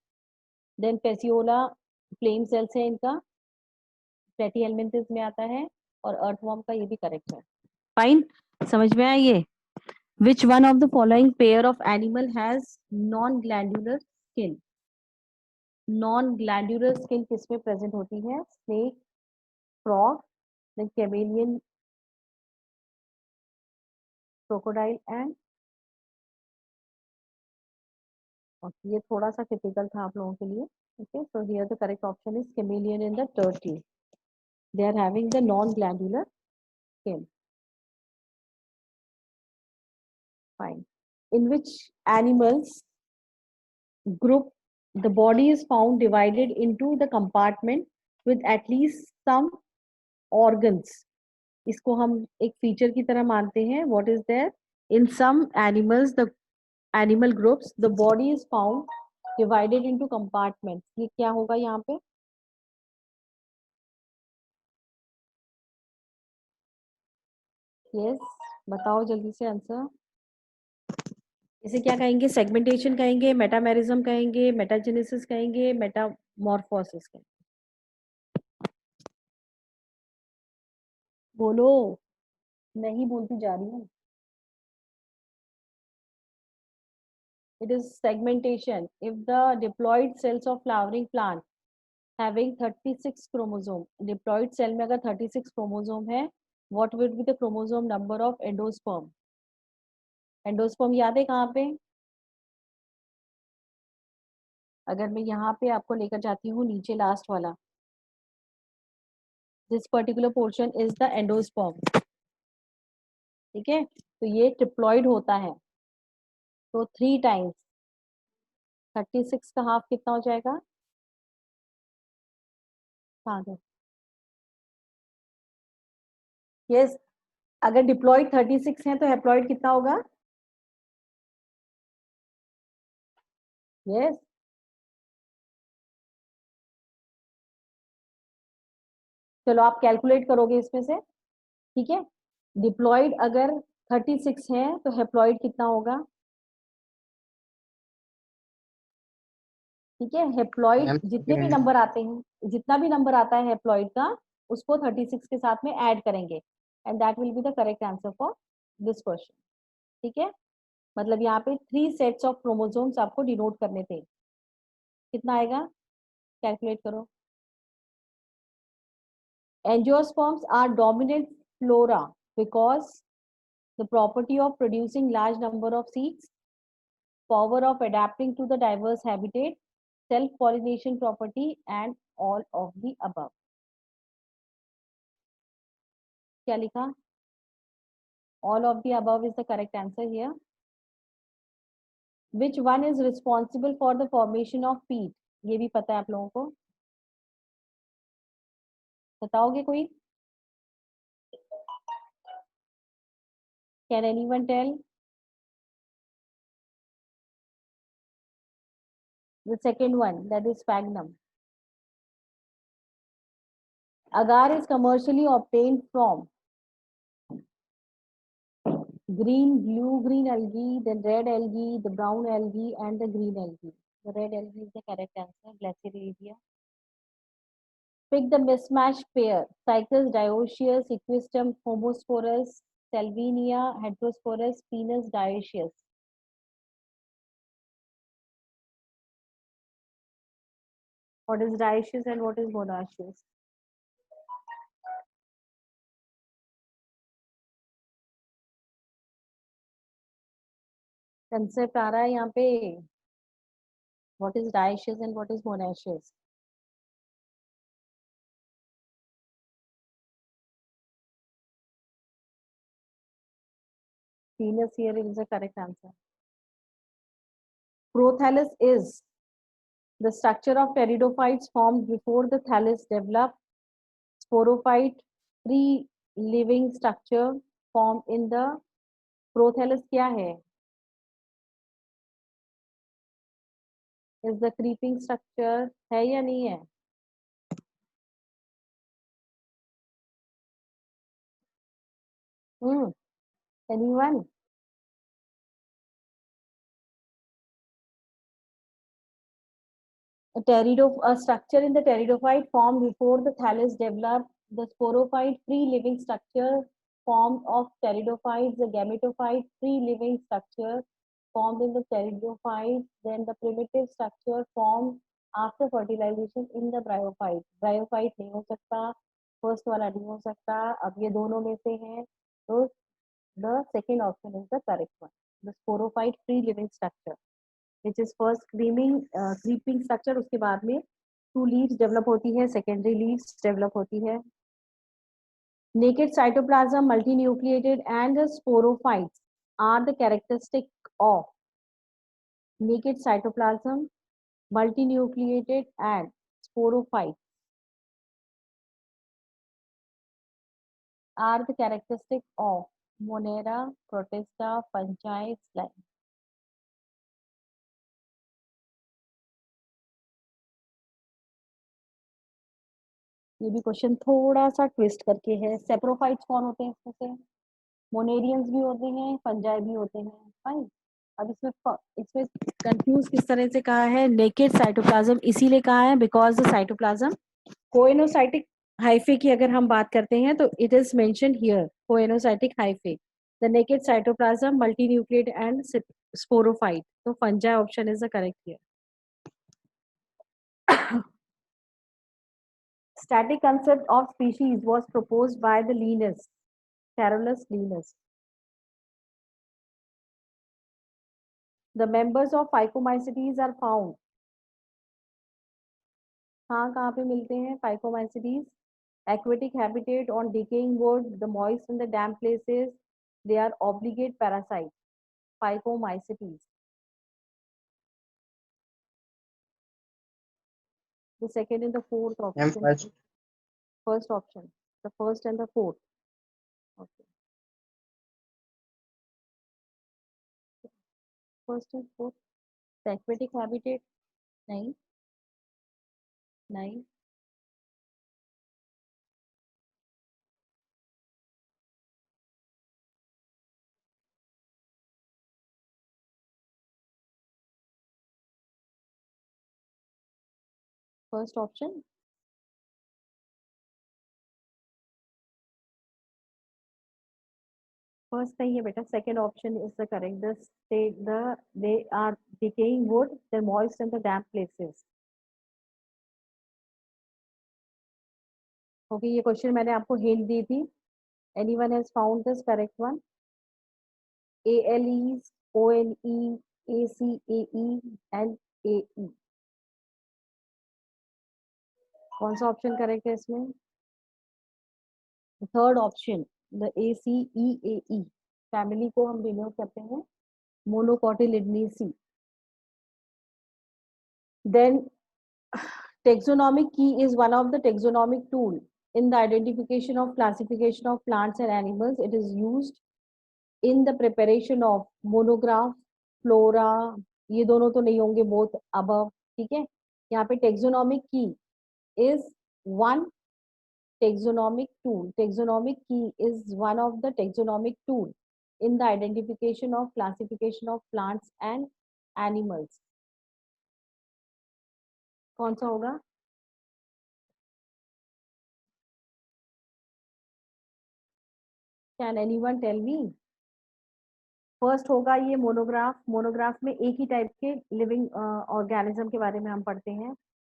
देन फेसियोला फ्लेम सेल्स है इनका, फैटी हेलमिंथस में आता है, और अर्थवर्म का ये भी करेक्ट है. फाइन, समझ में आया ये. Which one of the following pair of animal has non-glandular skin? Non-glandular skin किसमें present होती है? Snake, frog, then chameleon, crocodile and okay, ये थोड़ा सा typical था आप लोगों के लिए. Okay, so here the correct option is chameleon and the turtle. They are having the non-glandular skin. Fine. In which animals group the body is found divided into the compartment with at least some organs? इसको हम एक feature की तरह मानते हैं. What is there? In some animals, the animal groups, the body is found divided into compartments. ये क्या होगा यहाँ पे? Yes, बताओ जल्दी से आंसर. इसे क्या कहेंगे? सेगमेंटेशन कहेंगे, मेटामेरिज्म कहेंगे, मेटाजेनेसिस कहेंगे, मेटामॉर्फोसिस कहेंगे. बोलो, नहीं बोलती जा रही हूँ. It is segmentation. If the diploid cells of flowering plant having 36 chromosome, diploid cell में अगर 36 chromosome है, what would be the chromosome number of endosperm? Endosperm याद है कहाँ पे? अगर मैं यहाँ पे आपको लेकर जाती हूँ नीचे लास्ट वाला, this particular portion is the endosperm. ठीक है, तो ये ट्रिप्लॉइड होता है, तो 3 times 36 का हाफ कितना हो जाएगा? हाँ यस, अगर डिप्लॉयड 36 है तो हैप्लॉयड कितना होगा? यस, चलो आप कैलकुलेट करोगे इसमें से, ठीक है। डिप्लॉयड अगर 36 है तो हैप्लॉयड कितना होगा? ठीक है, हैप्लॉयड मैम जितने भी नंबर आते हैं, जितना भी नंबर आता है हैप्लॉयड का, उसको 36 के साथ में ऐड करेंगे, and that will be the correct answer for this question. ठीक है, मतलब यहाँ पे 3 सेट्स ऑफ क्रोमोसोम्स आपको डिनोट करने थे। कितना आएगा, कैलकुलेट करो। Angiosperms are dominant flora because the property of producing large number of seeds, power of adapting to the diverse habitat, self-pollination property, and all of the above. क्या लिखा? All of the above is the correct answer here. Which one is responsible for the formation of peat? ये भी पता है आप लोगों को, बताओगे कोई? Can anyone tell? The second one, that is sphagnum. Agar is commercially obtained from green, blue-green algae, then red algae, the brown algae, and the green algae. The red algae is the correct answer. Glaciaria. Pick the mismatched pair: Cycus dioecious, Equistum homosporus, Salvinia heterosporus, Pinus dioecious. What is dioecious and what is monoecious? Concept आ रहा है यहाँ पे. What is dioecious and what is monoecious? Venus here is the correct answer. Prothallus is the structure of pteridophytes formed before the thallus developed. Sporophyte, free living structure formed in the prothallus क्या है? Is the creeping structure है या नहीं है? Anyone? A structure in the pteridophyte formed before the thallus developed. The sporophyte, free living structure formed of pteridophytes. The gametophyte, free living structure formed in the pteridophyte. Then the primitive structure formed after fertilization in the bryophyte. Bryophyte नहीं हो सकता, first वाला नहीं हो सकता, अब ये दोनों में से है, तो the second option is the correct one. The sporophyte free living structure, which is first creeping structure, उसके बाद में 2 leaves develop होती है, secondary leaves develop होती है. Naked cytoplasm, multinucleated, and the sporophytes are the characteristic of naked cytoplasm, multinucleated, and sporophytes are the characteristic of Monera, Protista, fungi, slime. ये भी question थोड़ा सा ट्विस्ट करके है. सेप्रोफाइट्स कौन होते हैं इसमें से? मोनेरियंस भी होते हैं, फंजाई भी होते हैं. फाइन. अब इसमें कंफ्यूज किस तरह से कहा है? नेकेड साइटोप्लाज्म इसीलिए कहा है because the cytoplasm coenocytic hyphae की अगर हम बात करते हैं तो it is mentioned here, coenocytic hyphae. The naked cytoplasm, multinucleate and sporophyte. तो fungi option is the correct here. Static concept of species was proposed by the Linnaeus, Carolus Linnaeus. The members of Phycomycetes are found. कहाँ पे मिलते हैं Phycomycetes? Aquatic habitat on decaying wood, the moist and the damp places. They are obligate parasites. Phycomycetes. The second and the fourth Ma'am, option. first. First option. The first and the fourth. Okay. First and fourth. The aquatic habitat. नहीं. नहीं. First option. First नहीं है बेटा. Second option is the correct. They are decaying wood, the moist and the damp places. Okay, ये question मैंने आपको hint दी थी. Anyone has found this correct one? ALEs, OLE, ACAE and AE. कौन सा option correct है इसमें? Third option, the ACEAE family को हम डिनोट करते हैं मोनोकोटिलिडनेसी. Then taxonomic key is one of the taxonomic tool in the identification of classification of plants and animals. It is used in the preparation of monograph, flora. ये दोनों तो नहीं होंगे, both above. ठीक है. यहाँ पे taxonomic key is one taxonomic tool. Taxonomic key is one of the taxonomic tool in the identification of classification of plants and animals. कौन सा होगा? Can anyone tell me? First होगा ये मोनोग्राफ. मोनोग्राफ में एक ही टाइप के living organism के बारे में हम पढ़ते हैं.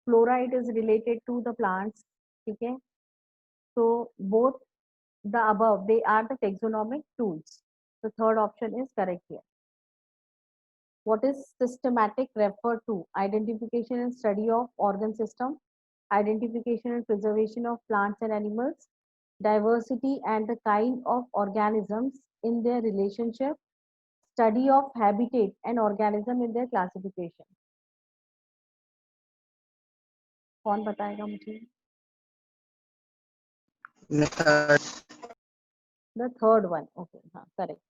Flora it is related to the plants. ठीक है. So both the above they are the taxonomic tools. The third option is correct here. What is systematic refer to? Identification and study of organ system, identification and preservation of plants and animals, diversity and the kind of organisms in their relationship, study of habitat and organism in their classification. कौन बताएगा मुझे? The third one. Okay, हाँ, correct.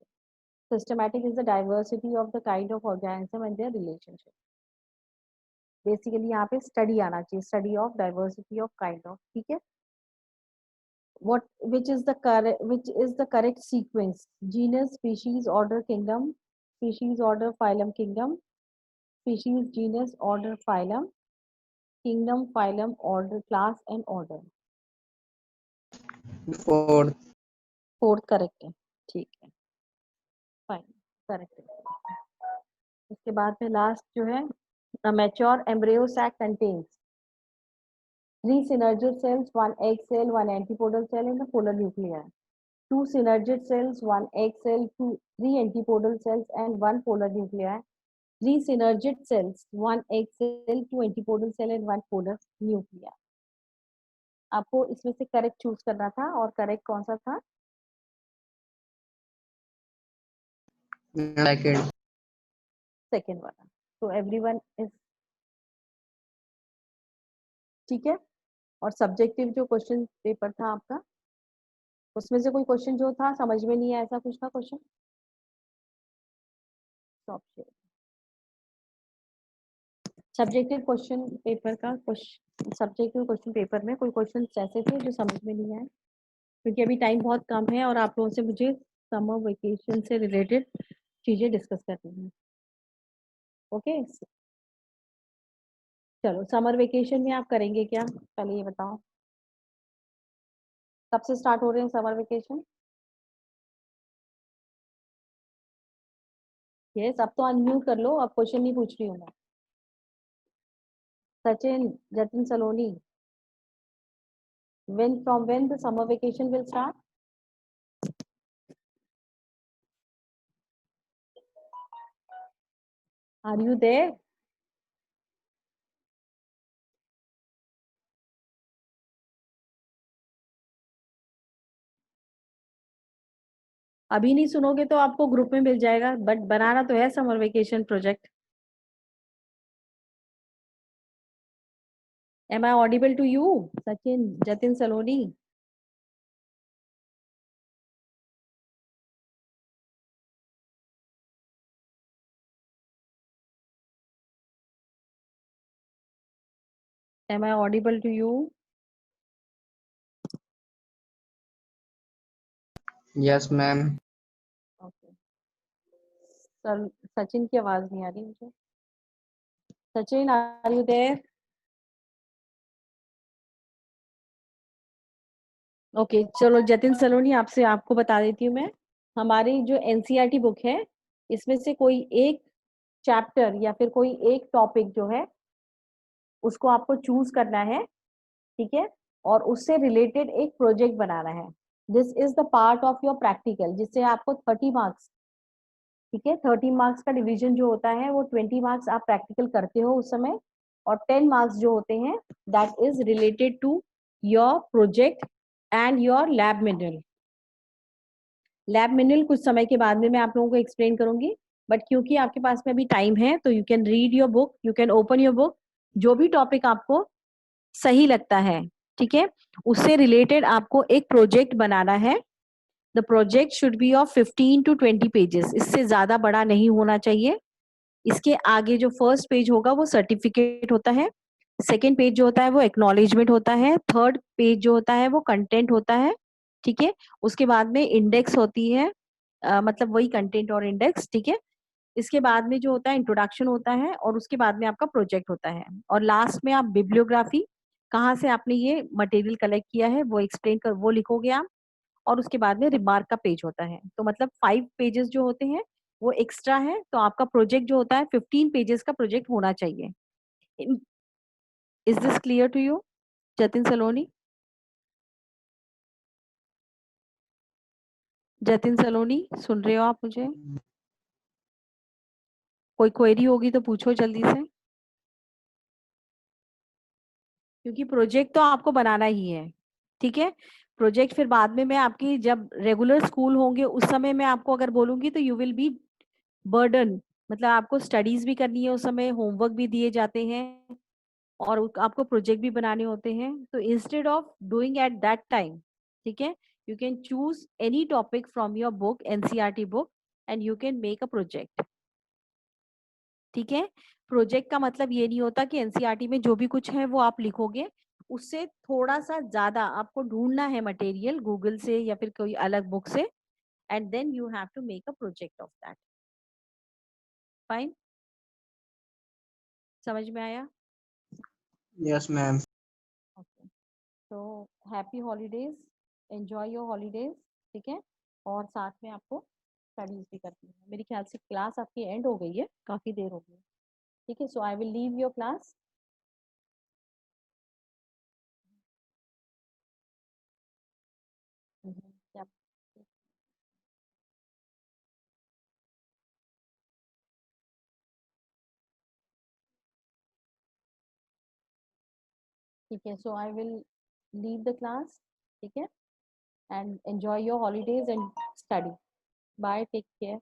Systematic is the diversity of the kind of organism and their relationship. Basically यहाँ पे study आना चाहिए. Study of diversity of kind of. ठीक है. Which is the correct sequence? Genus, species, order, kingdom. Species, order, phylum, kingdom. Species, genus, order, phylum. Kingdom, phylum, order, class and order. Fourth correct है. ठीक है. Fine. Correct है. उसके बाद में last जो है, a mature embryo sac contains 3 synergid cells, 1 egg cell, 1 antipodal cell in the polar nuclei. 2 synergid cells, 1 egg cell, 3 antipodal cells and 1 polar nuclei. 3 synergid cells, 1 egg cell, 2 antipodal cell and 1 polar nuclei. आपको इसमें से correct choose करना था और correct कौन सा था? Second वाला. तो एवरीवन इज ठीक है. और सब्जेक्टिव जो क्वेश्चन पेपर था आपका, उसमें से कोई क्वेश्चन जो था समझ में नहीं आया, ऐसा कुछ था क्वेश्चन? सब्जेक्टिव क्वेश्चन पेपर का सब्जेक्टिव क्वेश्चन पेपर में कोई क्वेश्चन ऐसे थे जो समझ में नहीं आए? क्योंकि अभी टाइम बहुत कम है और आप लोगों से मुझे समर वेकेशन से रिलेटेड चीजें डिस्कस करनी है. ओके. चलो, समर वेकेशन में आप करेंगे क्या, पहले ये बताओ. कब से स्टार्ट हो रहे हैं समर वेकेशन? यस, अब तो अनम्यूट कर लो. अब क्वेश्चन नहीं पूछ रही हूँ मैं. सचिन, जतिन सलोनी, from when the summer vacation will start? Are you there? अभी नहीं सुनोगे तो आपको ग्रुप में मिल जाएगा, बट बनाना तो है summer vacation project. Am I audible to you, Sachin, Jatin Saloni? Am I audible to you? Yes, ma'am. Okay. Sachin की आवाज नहीं आ रही मुझे. Sachin, are you there? Okay चलो जतिन सलोनी आपसे आपको बता देती हूँ मैं. हमारी जो एनसीईआरटी बुक है इसमें से कोई एक चैप्टर या फिर कोई एक टॉपिक जो है उसको आपको चूज करना है, ठीक है, और उससे रिलेटेड एक प्रोजेक्ट बनाना है. This is the part of your practical जिससे आपको 30 मार्क्स, ठीक है, 30 मार्क्स का डिवीजन जो होता है वो 20 मार्क्स आप प्रैक्टिकल करते हो उस समय, और 10 मार्क्स जो होते हैं that is related to your project and your lab mineral. Lab mineral कुछ समय के बाद में मैं आप लोगों को एक्सप्लेन करूंगी, बट क्योंकि आपके पास में अभी टाइम है तो you can read your book, you can open your book, जो भी टॉपिक आपको सही लगता है, ठीक है, उससे रिलेटेड आपको एक प्रोजेक्ट बनाना है. The project should be of 15 to 20 pages, इससे ज्यादा बड़ा नहीं होना चाहिए. इसके आगे जो फर्स्ट पेज होगा वो सर्टिफिकेट होता है, सेकेंड पेज जो होता है वो एक्नॉलेजमेंट होता है, थर्ड पेज जो होता है वो कंटेंट होता है, ठीक है, उसके बाद में इंडेक्स होती है, मतलब वही कंटेंट और इंडेक्स, ठीक है. इसके बाद में जो होता है इंट्रोडक्शन होता है, और उसके बाद में आपका प्रोजेक्ट होता है, और लास्ट में आप बिब्लियोग्राफी, कहाँ से आपने ये मटेरियल कलेक्ट किया है वो एक्सप्लेन कर वो लिखोगे आप, और उसके बाद में रिमार्क का पेज होता है. तो मतलब 5 पेजेस जो होते हैं वो एक्स्ट्रा है, तो आपका प्रोजेक्ट जो होता है 15 पेजेस का प्रोजेक्ट होना चाहिए. Is this clear to you, Jatin Saloni? Jatin Saloni सुन रहे हो आप मुझे? कोई क्वेरी होगी तो पूछो जल्दी से, क्योंकि प्रोजेक्ट तो आपको बनाना ही है, ठीक है. प्रोजेक्ट फिर बाद में मैं आपकी जब रेगुलर स्कूल होंगे उस समय मैं आपको अगर बोलूंगी तो यू विल बी बर्डन, मतलब आपको स्टडीज भी करनी है उस समय, होमवर्क भी दिए जाते हैं, और आपको प्रोजेक्ट भी बनाने होते हैं. तो instead of doing at that time, ठीक है, you can choose any topic from your book, NCERT book, and you can make a project, ठीक है. प्रोजेक्ट का मतलब ये नहीं होता कि एनसीईआरटी में जो भी कुछ है वो आप लिखोगे, उससे थोड़ा सा ज्यादा आपको ढूंढना है मटेरियल गूगल से या फिर कोई अलग बुक से, and then you have to make a project of that. Fine, समझ में आया? Yes, ma'am. ओके, तो happy holidays, enjoy your holidays, ठीक है, और साथ में आपको स्टडीज भी करनी है. मेरे ख्याल से क्लास आपकी एंड हो गई है, काफी देर हो गई है, ठीक है. So I will leave your class. क्या? ठीक है, so I will leave the class, ठीक है, and enjoy your holidays and study. Bye, take care.